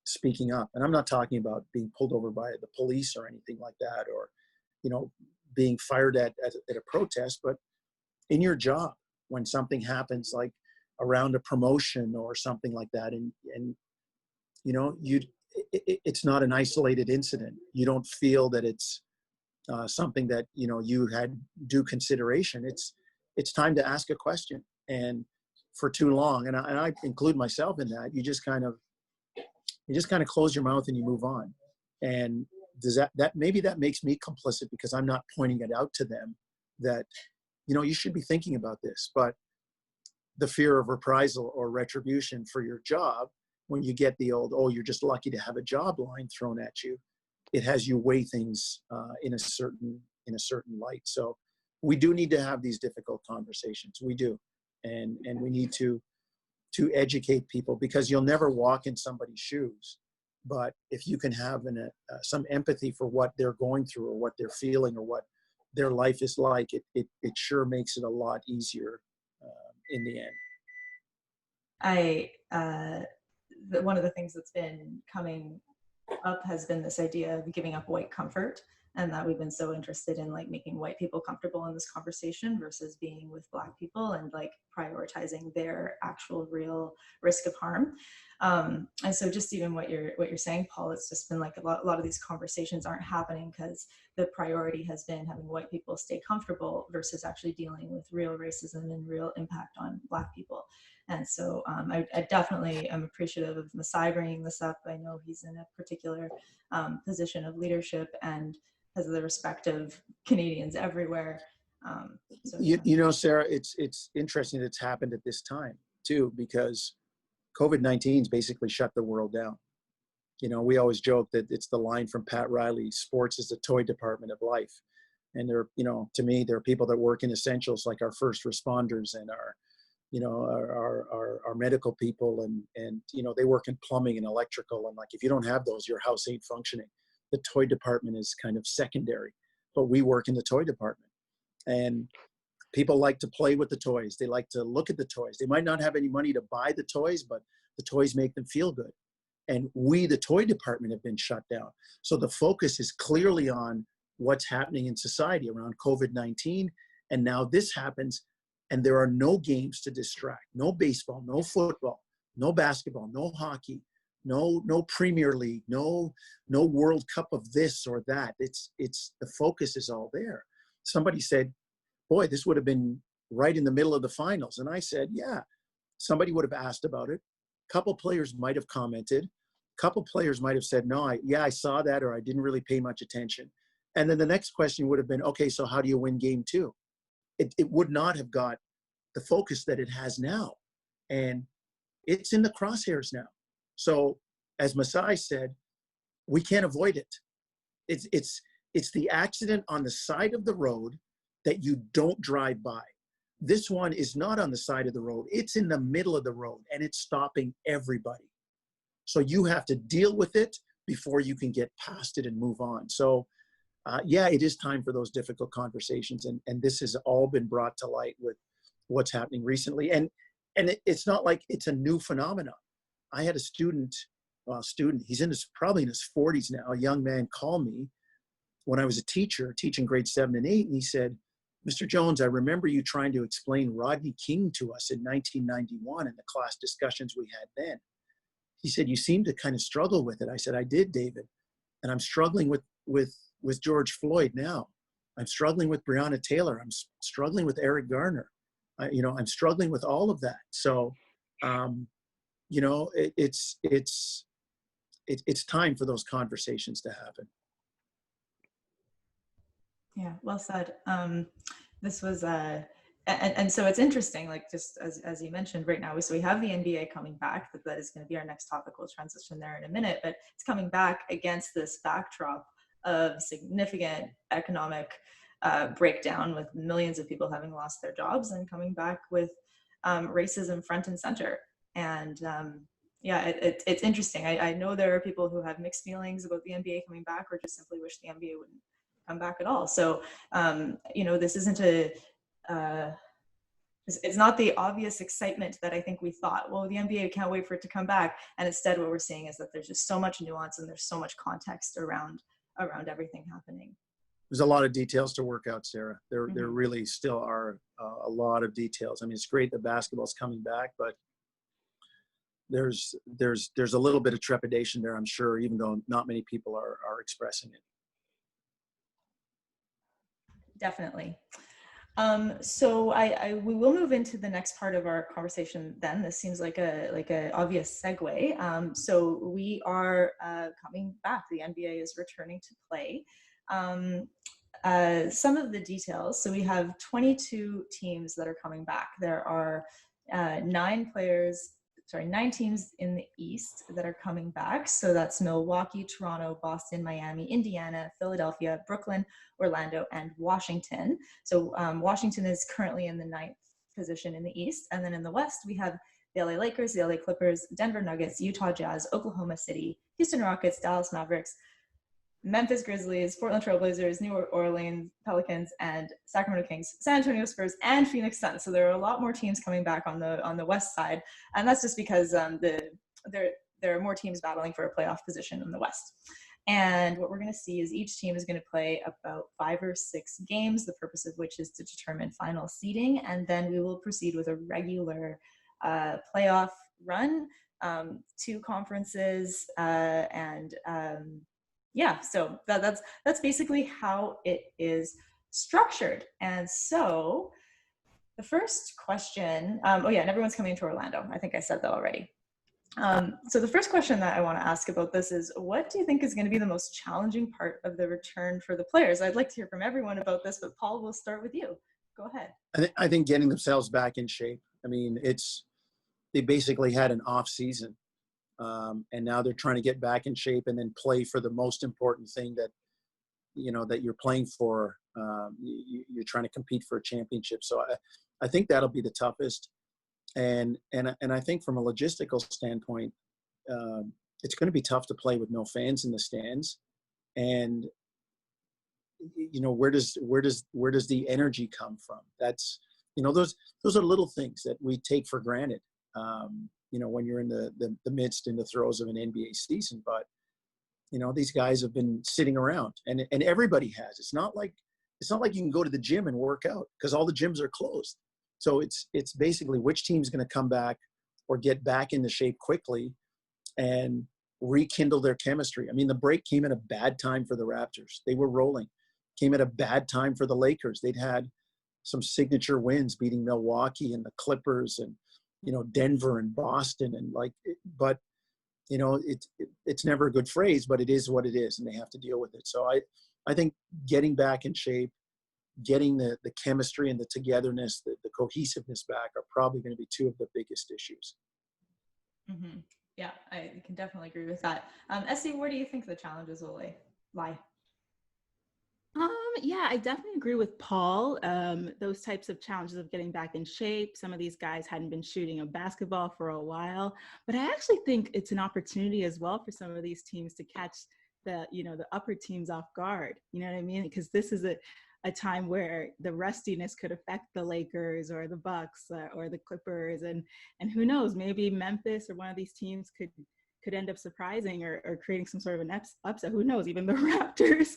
speaking up. And I'm not talking about being pulled over by the police or anything like that, or, you know, being fired at a protest, but in your job, when something happens, like around a promotion or something like that, and you know, it's not an isolated incident. You don't feel that it's something that, you know, you had due consideration. It's time to ask a question. And for too long, and I include myself in that, you just kind of close your mouth and you move on. And does that maybe that makes me complicit because I'm not pointing it out to them that, you know, you should be thinking about this. But the fear of reprisal or retribution for your job, when you get the old, oh, you're just lucky to have a job line thrown at you, it has you weigh things in a certain light. So we do need to have these difficult conversations. We do, and we need to educate people, because you'll never walk in somebody's shoes. But if you can have some empathy for what they're going through or what they're feeling or what their life is like, it sure makes it a lot easier in the end. one of the things that's been coming up has been this idea of giving up white comfort, and that we've been so interested in like making white people comfortable in this conversation versus being with Black people and like prioritizing their actual real risk of harm. And so just even what you're saying, Paul, it's just been like a lot of these conversations aren't happening because the priority has been having white people stay comfortable versus actually dealing with real racism and real impact on Black people. And so I definitely am appreciative of Masai bringing this up. I know he's in a particular position of leadership and has the respect of Canadians everywhere. You know, Sarah, it's interesting that it's happened at this time too, because COVID-19's basically shut the world down. You know, we always joke that it's the line from Pat Riley, sports is the toy department of life. And there, you know, to me, there are people that work in essentials like our first responders and our, you know, our medical people and, you know, they work in plumbing and electrical. And like, if you don't have those, your house ain't functioning. The toy department is kind of secondary, but we work in the toy department. And people like to play with the toys. They like to look at the toys. They might not have any money to buy the toys, but the toys make them feel good. And we, the toy department, have been shut down. So the focus is clearly on what's happening in society around COVID-19. And now this happens, and there are no games to distract. No baseball, no football, no basketball, no hockey, no Premier League, no World Cup of this or that. It's the focus is all there. Somebody said, boy, this would have been right in the middle of the finals. And I said, yeah, somebody would have asked about it. A couple players might have commented. A couple players might have said, no, I saw that, or I didn't really pay much attention. And then the next question would have been, okay, so how do you win game 2? It would not have got the focus that it has now. And it's in the crosshairs now. So as Masai said, we can't avoid it. It's the accident on the side of the road that you don't drive by. This one is not on the side of the road. It's in the middle of the road and it's stopping everybody. So you have to deal with it before you can get past it and move on. So yeah, it is time for those difficult conversations. And this has all been brought to light with what's happening recently. And it's not like it's a new phenomenon. I had a student, he's probably in his 40s now, a young man call me when I was a teacher, teaching grades 7 and 8. And he said, Mr. Jones, I remember you trying to explain Rodney King to us in 1991 in the class discussions we had then. He said, you seem to kind of struggle with it. I said, I did, David. And I'm struggling with George Floyd now. I'm struggling with Breonna Taylor. I'm struggling with Eric Garner. I'm struggling with all of that. So, it's time for those conversations to happen. Yeah, well said. This was and so it's interesting, like just as you mentioned right now, so we have the NBA coming back, that is going to be our next topic. We'll transition there in a minute, but it's coming back against this backdrop of significant economic breakdown, with millions of people having lost their jobs, and coming back with racism front and center. And yeah, it's interesting. I know there are people who have mixed feelings about the NBA coming back, or just simply wish the NBA wouldn't come back at all. So, this isn't it's not the obvious excitement that I think we thought, well, the NBA can't wait for it to come back. And instead what we're seeing is that there's just so much nuance and there's so much context around everything happening. There's a lot of details to work out, Sarah. There really still are a lot of details. I mean, it's great that basketball's coming back, but there's a little bit of trepidation there, I'm sure, even though not many people are expressing it. Definitely. So we will move into the next part of our conversation then. This seems like a obvious segue. So we are coming back. The NBA is returning to play. Some of the details. So we have 22 teams that are coming back. There are 9 teams in the East that are coming back. So that's Milwaukee, Toronto, Boston, Miami, Indiana, Philadelphia, Brooklyn, Orlando, and Washington. So Washington is currently in the 9th position in the East. And then in the West, we have the LA Lakers, the LA Clippers, Denver Nuggets, Utah Jazz, Oklahoma City, Houston Rockets, Dallas Mavericks, Memphis Grizzlies, Portland Trail Blazers, New Orleans Pelicans, and Sacramento Kings, San Antonio Spurs, and Phoenix Suns. So there are a lot more teams coming back on the West side, and that's just because there are more teams battling for a playoff position in the West. And what we're going to see is each team is going to play about 5 or 6 games, the purpose of which is to determine final seeding. And then we will proceed with a regular playoff run, 2 conferences, and so that's basically how it is structured. And so the first question, and everyone's coming to Orlando. I think I said that already. So the first question that I want to ask about this is, what do you think is going to be the most challenging part of the return for the players? I'd like to hear from everyone about this, but Paul, we'll start with you. Go ahead. I think getting themselves back in shape. I mean, they basically had an off season, and now they're trying to get back in shape and then play for the most important thing that you're playing for. You're trying to compete for a championship. So I think that'll be the toughest. And I think from a logistical standpoint, it's going to be tough to play with no fans in the stands. And where does the energy come from? That's those are little things that we take for granted. When you're in the midst, in the throes of an NBA season, but these guys have been sitting around, and everybody has. It's not like you can go to the gym and work out because all the gyms are closed. So it's basically which team's going to come back or get back into shape quickly and rekindle their chemistry. I mean, the break came at a bad time for the Raptors. They were rolling. Came at a bad time for the Lakers. They'd had some signature wins, beating Milwaukee and the Clippers and Denver and Boston, and it's never a good phrase, but it is what it is, and they have to deal with it. So I think getting back in shape, getting the chemistry and the togetherness, the cohesiveness back are probably going to be 2 of the biggest issues. Mm-hmm. Yeah, I can definitely agree with that. Essie, where do you think the challenges will lie? I definitely agree with Paul. Those types of challenges of getting back in shape. Some of these guys hadn't been shooting a basketball for a while, but I actually think it's an opportunity as well for some of these teams to catch the upper teams off guard. You know what I mean? Because this is a time where the rustiness could affect the Lakers or the Bucks or the Clippers, and who knows, maybe Memphis or one of these teams could end up surprising or creating some sort of an upset. Who knows? Even the Raptors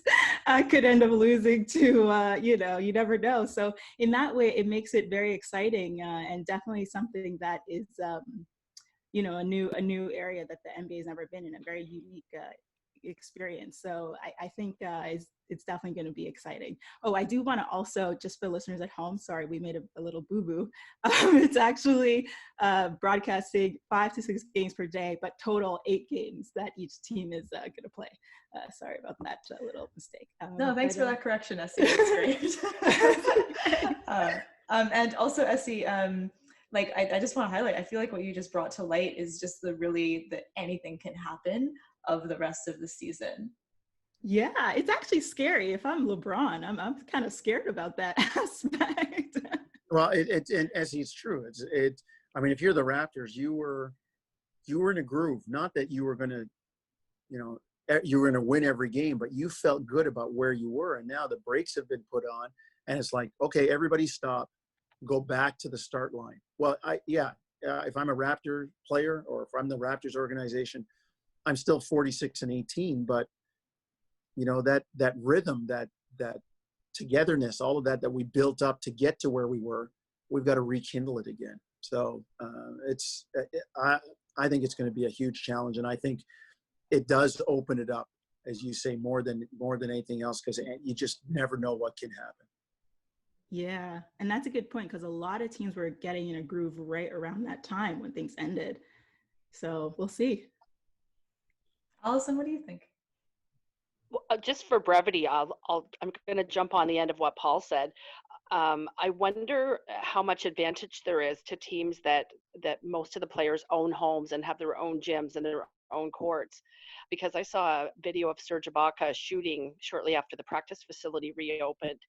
could end up losing to, you never know. So in that way, it makes it very exciting and definitely something that is, a new area that the NBA has never been in, a very unique experience. So I think it's definitely going to be exciting. Oh, I do want to also, just for listeners at home, sorry, we made a little boo-boo. It's actually broadcasting 5 to 6 games per day, but total 8 games that each team is going to play. Sorry about that little mistake. No, thanks for that correction, Essie. That's great. And also, Essie, I just want to highlight, I feel like what you just brought to light is just that anything can happen of the rest of the season. Yeah, it's actually scary. If I'm LeBron, I'm kind of scared about that aspect. Well, it's true. I mean, if you're the Raptors, you were in a groove. Not that you were going to, you were going to win every game, but you felt good about where you were. And now the brakes have been put on, and it's like, okay, everybody stop, go back to the start line. Well, if I'm a Raptor player or if I'm the Raptors organization, I'm still 46 and 18, but that rhythm, that togetherness, all of that we built up to get to where we were, we've got to rekindle it again. So I think it's going to be a huge challenge, and I think it does open it up, as you say, more than anything else, because you just never know what can happen. Yeah, and that's a good point, because a lot of teams were getting in a groove right around that time when things ended. So we'll see. Allison, what do you think? Well, just for brevity, I'm going to jump on the end of what Paul said. I wonder how much advantage there is to teams that most of the players own homes and have their own gyms and their own courts, because I saw a video of Serge Ibaka shooting shortly after the practice facility reopened,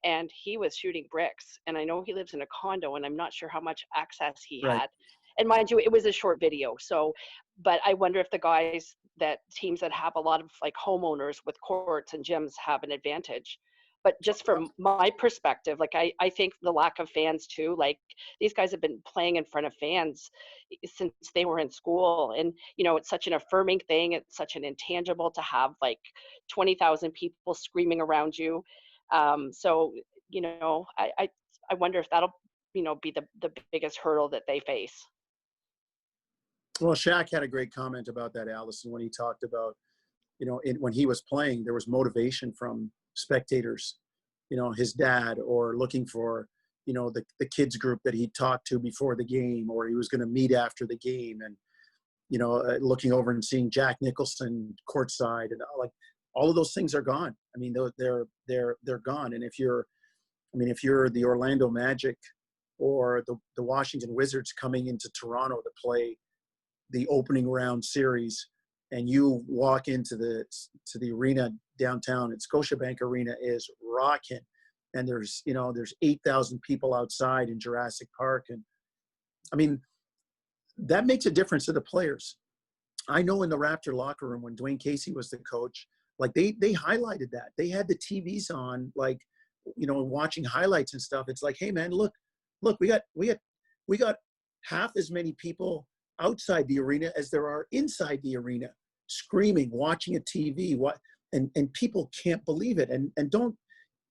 and he was shooting bricks. And I know he lives in a condo, and I'm not sure how much access he had. And mind you, it was a short video. So, but I wonder if teams that have a lot of like homeowners with courts and gyms have an advantage. But just from my perspective, like I think the lack of fans too, like these guys have been playing in front of fans since they were in school. And, you know, it's such an affirming thing. It's such an intangible to have like 20,000 people screaming around you. So, you know, I wonder if that'll, you know, be the biggest hurdle that they face. Well, Shaq had a great comment about that, Allison, when he talked about, you know, when he was playing, there was motivation from spectators, you know, his dad, or looking for, you know, the kids group that he talked to before the game, or he was going to meet after the game, and, you know, looking over and seeing Jack Nicholson courtside, and like all of those things are gone. I mean, they're gone. And if you're the Orlando Magic or the Washington Wizards coming into Toronto to play the opening round series, and you walk into the arena downtown, and Scotiabank Arena is rocking, and there's 8,000 people outside in Jurassic Park, and I mean, that makes a difference to the players. I know in the Raptor locker room when Dwayne Casey was the coach, like they highlighted that. They had the TVs on, like, you know, watching highlights and stuff. It's like, hey man, look, we got half as many people outside the arena as there are inside the arena, screaming, watching a TV, and people can't believe it. And don't,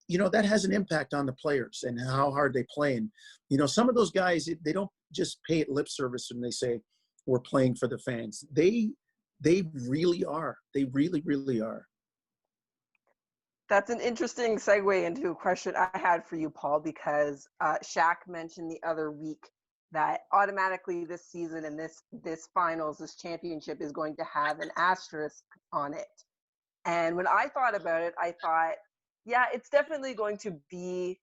you know, that has an impact on the players and how hard they play. And, you know, some of those guys, they don't just pay it lip service when they say we're playing for the fans. They really are. They really, really are. That's an interesting segue into a question I had for you, Paul, because Shaq mentioned the other week that automatically this season and this finals, this championship is going to have an asterisk on it. And when I thought about it, I thought, yeah, it's definitely going to be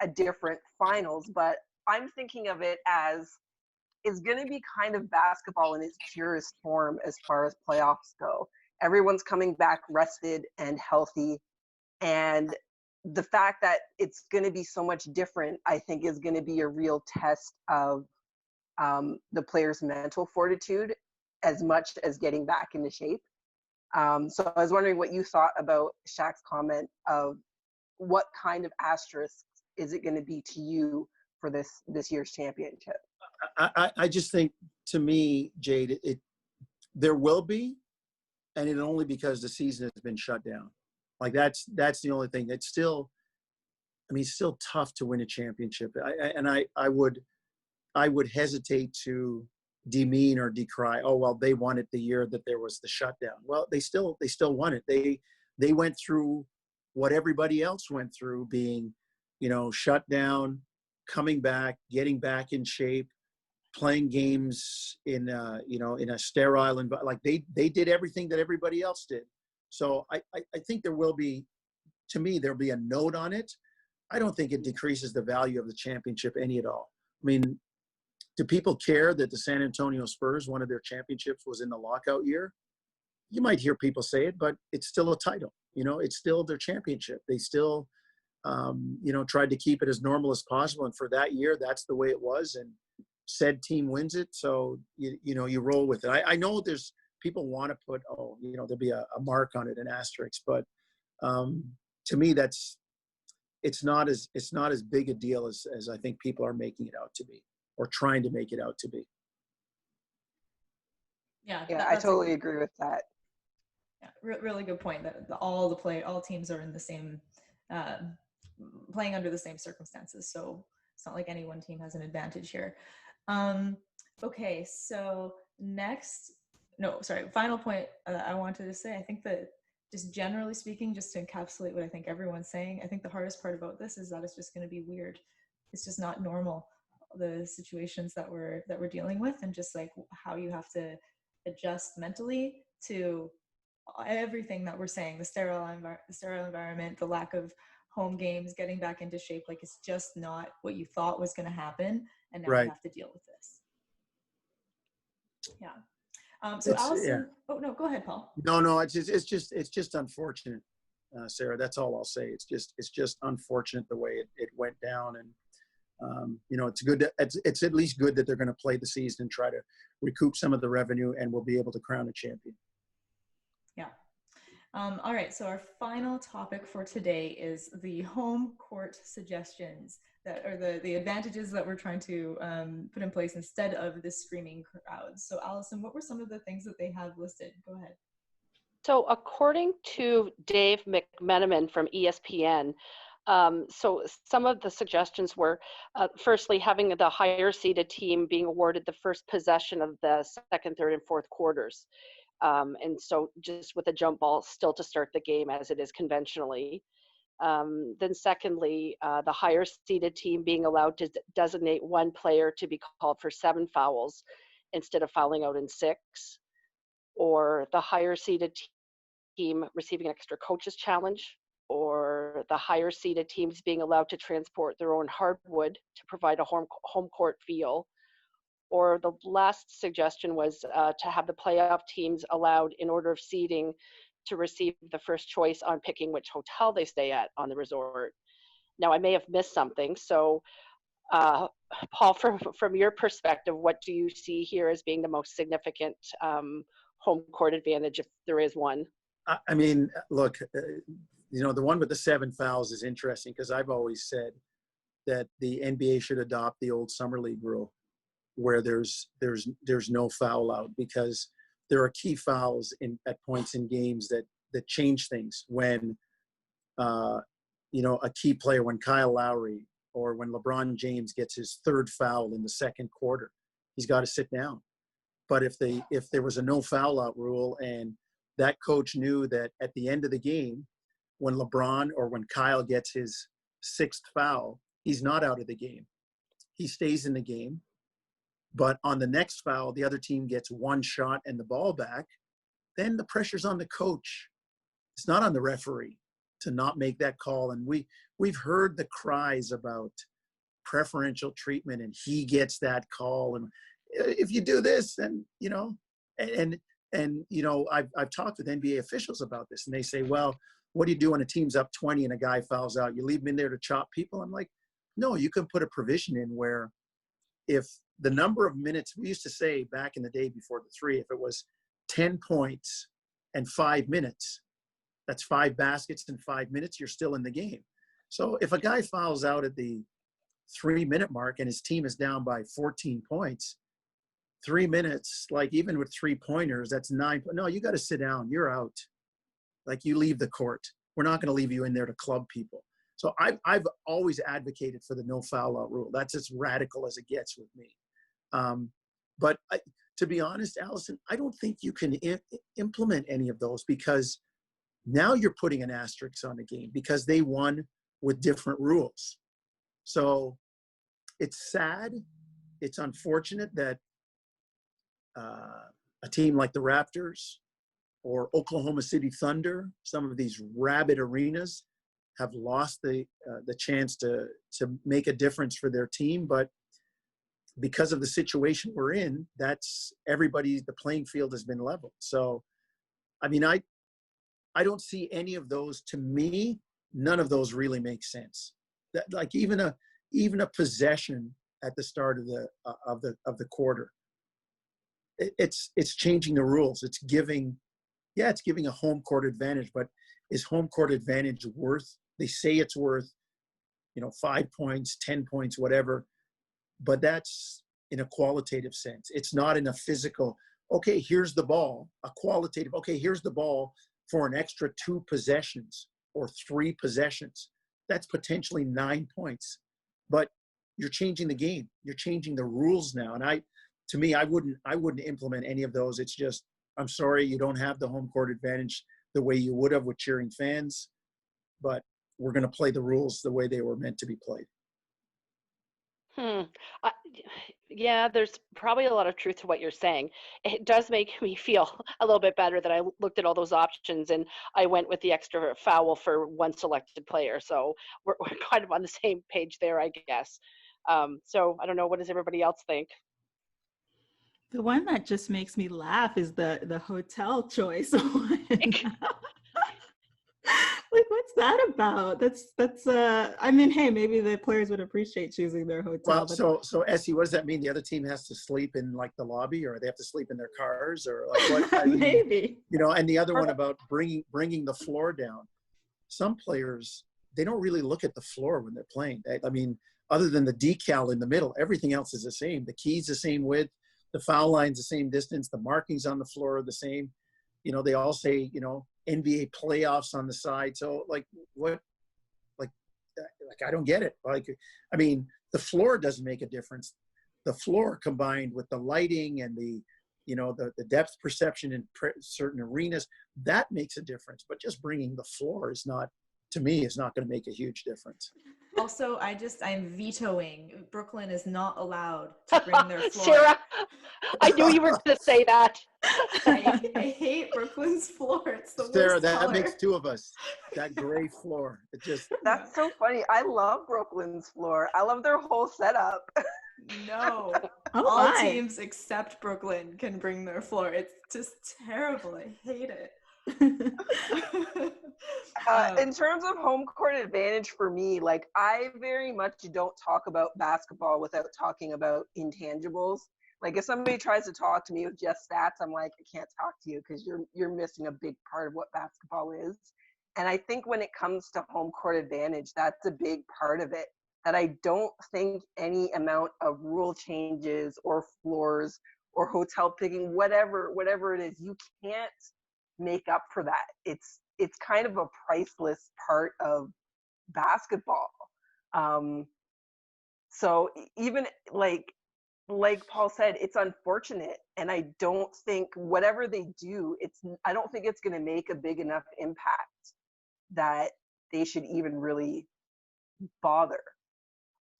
a different finals, but I'm thinking of it as it's going to be kind of basketball in its purest form as far as playoffs go. Everyone's coming back rested and healthy. And the fact that it's going to be so much different, I think, is going to be a real test of the players' mental fortitude as much as getting back into shape. So I was wondering what you thought about Shaq's comment of what kind of asterisk is it going to be to you for this year's championship? I just think, to me, Jade, there will be, and it only because the season has been shut down. Like that's the only thing. It's still, I mean, it's still tough to win a championship. I would hesitate to demean or decry, oh well, they won it the year that there was the shutdown. Well, they still won it. They went through what everybody else went through, being, you know, shut down, coming back, getting back in shape, playing games in a sterile environment. Like they did everything that everybody else did. So I think there will be, to me, there'll be a note on it. I don't think it decreases the value of the championship any at all. I mean, do people care that the San Antonio Spurs, one of their championships was in the lockout year? You might hear people say it, but it's still a title. You know, it's still their championship. They still, tried to keep it as normal as possible. And for that year, that's the way it was. And said team wins it. So, you roll with it. I know there's people want to put, there'll be a mark on it, an asterisk. But to me, it's not as big a deal as I think people are making it out to be, or trying to make it out to be. Yeah, I totally agree with that. Yeah, really good point. That all teams are in the same, playing under the same circumstances. So it's not like any one team has an advantage here. Okay, so final point I wanted to say. I think that just generally speaking, just to encapsulate what I think everyone's saying, I think the hardest part about this is that it's just going to be weird. It's just not normal, the situations that we're dealing with, and just like how you have to adjust mentally to everything that we're saying, the sterile environment, the lack of home games, getting back into shape. Like, it's just not what you thought was going to happen, and now Right. you have to deal with this. Yeah. So Allison, yeah. Oh no, go ahead, Paul. No, it's just unfortunate, Sarah. That's all I'll say. It's just unfortunate the way it went down, and it's good. It's at least good that they're going to play the season and try to recoup some of the revenue, and we'll be able to crown a champion. Yeah. All right, so our final topic for today is the home court suggestions that are the advantages that we're trying to put in place instead of the screaming crowds. So Allison, what were some of the things that they have listed? Go ahead. So according to Dave McMenamin from ESPN, so some of the suggestions were, firstly, having the higher seeded team being awarded the first possession of the second, third, and fourth quarters. And so just with a jump ball still to start the game as it is conventionally. Then secondly, the higher seeded team being allowed to designate one player to be called for 7 fouls instead of fouling out in 6. Or the higher seeded team receiving an extra coach's challenge, or the higher seeded teams being allowed to transport their own hardwood to provide a home court feel. Or the last suggestion was to have the playoff teams allowed, in order of seeding, to receive the first choice on picking which hotel they stay at on the resort. Now, I may have missed something, so Paul, from your perspective, what do you see here as being the most significant home court advantage, if there is one? I mean, look, the one with the 7 fouls is interesting, because I've always said that the NBA should adopt the old summer league rule, where there's no foul out, because there are key fouls at points in games that change things. When a key player, when Kyle Lowry or when LeBron James gets his 3rd foul in the second quarter, he's got to sit down. But if there was a no foul out rule, and that coach knew that at the end of the game, when LeBron or when Kyle gets his 6th foul, he's not out of the game. He stays in the game. But on the next foul, the other team gets 1 shot and the ball back, then the pressure's on the coach. It's not on the referee to not make that call. And we've heard the cries about preferential treatment, and he gets that call. And if you do this, then, I've talked with NBA officials about this, and they say, well, what do you do when a team's up 20 and a guy fouls out? You leave him in there to chop people? I'm like, no, you can put a provision in where if the number of minutes, we used to say back in the day before the 3, if it was 10 points and 5 minutes, that's 5 baskets in 5 minutes, you're still in the game. So if a guy fouls out at the 3-minute mark and his team is down by 14 points, 3 minutes, like even with 3-pointers, that's 9. No, you got to sit down. You're out. Like, you leave the court. We're not going to leave you in there to club people. So I've always advocated for the no foul out rule. That's as radical as it gets with me. But to be honest, Allison, I don't think you can implement any of those, because now you're putting an asterisk on the game because they won with different rules. So it's sad. It's unfortunate that a team like the Raptors or Oklahoma City Thunder, some of these rabid arenas, have lost the chance to make a difference for their team. But because of the situation we're in, that's the playing field has been leveled. So, I mean, I don't see any of those. To me, none of those really make sense. That, like, even a possession at the start of the quarter, it's changing the rules. It's giving a home court advantage, but is home court advantage worth? They say it's worth, 5 points, 10 points, whatever, but that's in a qualitative sense. It's not in a physical, okay, here's the ball, a qualitative, okay, here's the ball for an extra 2 possessions or 3 possessions. That's potentially 9 points, but you're changing the game. You're changing the rules now. And I wouldn't implement any of those. It's just, I'm sorry, you don't have the home court advantage the way you would have with cheering fans, but we're going to play the rules the way they were meant to be played. Yeah, there's probably a lot of truth to what you're saying. It does make me feel a little bit better that I looked at all those options and I went with the extra foul for one selected player. So we're kind of on the same page there, I guess. So I don't know, what does everybody else think? The one that just makes me laugh is the hotel choice. Like, what's that about? That's I mean, hey, maybe the players would appreciate choosing their hotel. Well, so Essie, what does that mean? The other team has to sleep in like the lobby, or they have to sleep in their cars, or like what? I mean, maybe. and the other one about bringing the floor down. Some players, they don't really look at the floor when they're playing. I mean, other than the decal in the middle, everything else is the same. The key's the same width, the foul line's the same distance, the markings on the floor are the same. They all say, NBA playoffs on the side. So like what, like I don't get it. Like, I mean, the floor doesn't make a difference. The floor combined with the lighting and the depth perception in certain arenas, that makes a difference. But just bringing the floor is not going to make a huge difference. Also, I'm vetoing. Brooklyn is not allowed to bring their floor. Sarah, I knew you were going to say that. I hate Brooklyn's floor. It's the Sarah, worst that color. makes two of us. That gray floor. It just. That's so funny. I love Brooklyn's floor. I love their whole setup. No. All teams except Brooklyn can bring their floor. It's just terrible. I hate it. In terms of home court advantage for me, like I very much don't talk about basketball without talking about intangibles. Like if somebody tries to talk to me with just stats, I'm like, I can't talk to you because you're missing a big part of what basketball is. And I think when it comes to home court advantage, that's a big part of it. That I don't think any amount of rule changes or floors or hotel picking, whatever it is, you can't make up for that. It's kind of a priceless part of basketball. So even like Paul said, it's unfortunate, and I don't think whatever they do, I don't think it's going to make a big enough impact that they should even really bother.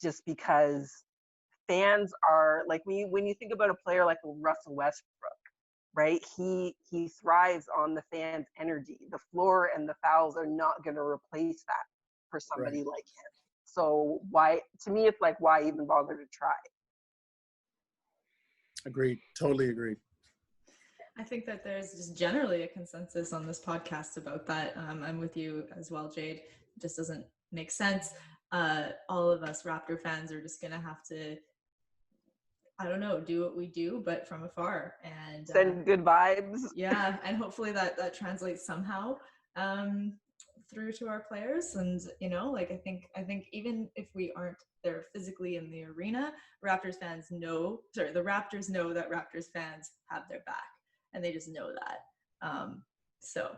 Just because fans are like, when you think about a player like Russell Westbrook, right? He thrives on the fans' energy. The floor and the fouls are not going to replace that for somebody like him. So to me, it's like, why even bother to try? Agreed. Totally agreed. I think that there's just generally a consensus on this podcast about that. I'm with you as well, Jade. It just doesn't make sense. All of us Raptor fans are just going to have to, I don't know, do what we do, but from afar, and send good vibes. Yeah, and hopefully that translates somehow through to our players. And like I think even if we aren't there physically in the arena, the Raptors know that Raptors fans have their back, and they just know that. So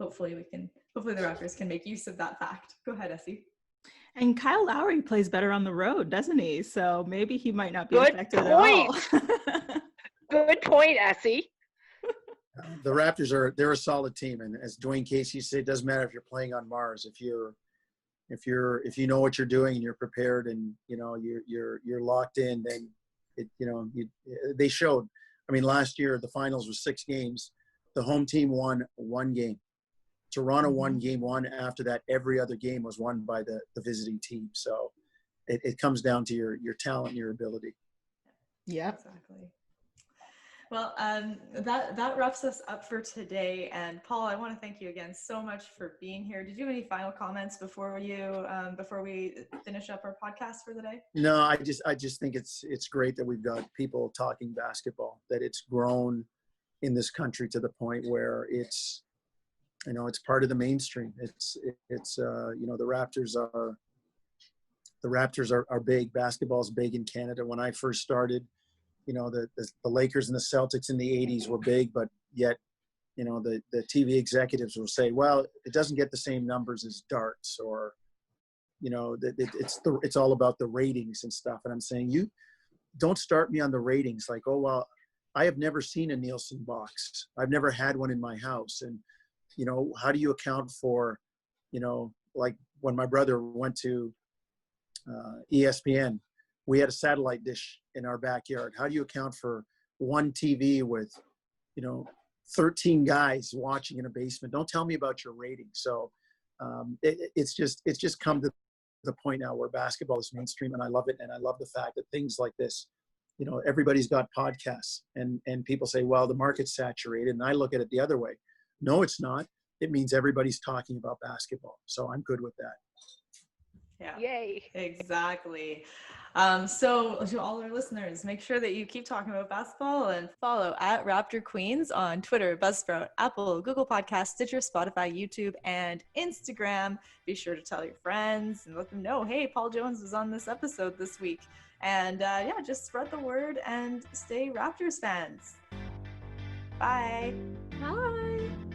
hopefully the Raptors can make use of that fact. Go ahead, Essie. And Kyle Lowry plays better on the road, doesn't he? So maybe he might not be affected at all. Good point, Essie. The Raptors they're a solid team, and as Dwayne Casey said, it doesn't matter if you're playing on Mars. If you know what you're doing and you're prepared and you're locked in, then they showed. I mean, last year the finals was 6 games. The home team won 1 game. Toronto won game 1. After that, every other game was won by the visiting team. So it comes down to your talent and your ability. Yeah, exactly. Well, that wraps us up for today. And Paul, I want to thank you again so much for being here. Did you have any final comments before we finish up our podcast for the day? No, I just think it's great that we've got people talking basketball, that it's grown in this country to the point where it's part of the mainstream. The Raptors are big. Basketball's big in Canada. When I first started, the Lakers and the Celtics in the 80s were big, but yet, the TV executives will say, well, it doesn't get the same numbers as darts, or, it's all about the ratings and stuff. And I'm saying, you don't start me on the ratings. Like, oh, well, I have never seen a Nielsen box. I've never had one in my house. And, how do you account for, like when my brother went to ESPN, we had a satellite dish in our backyard. How do you account for one TV with, 13 guys watching in a basement? Don't tell me about your rating. So it's just come to the point now where basketball is mainstream, and I love it. And I love the fact that things like this, everybody's got podcasts, and people say, well, the market's saturated. And I look at it the other way. No, it's not. it means everybody's talking about basketball. So I'm good with that. Yeah. Yay. Exactly. So to all our listeners, make sure that you keep talking about basketball and follow at Raptor Queens on Twitter, Buzzsprout, Apple, Google Podcasts, Stitcher, Spotify, YouTube, and Instagram. Be sure to tell your friends and let them know, hey, Paul Jones was on this episode this week. And yeah, just spread the word and stay Raptors fans. Bye. Bye.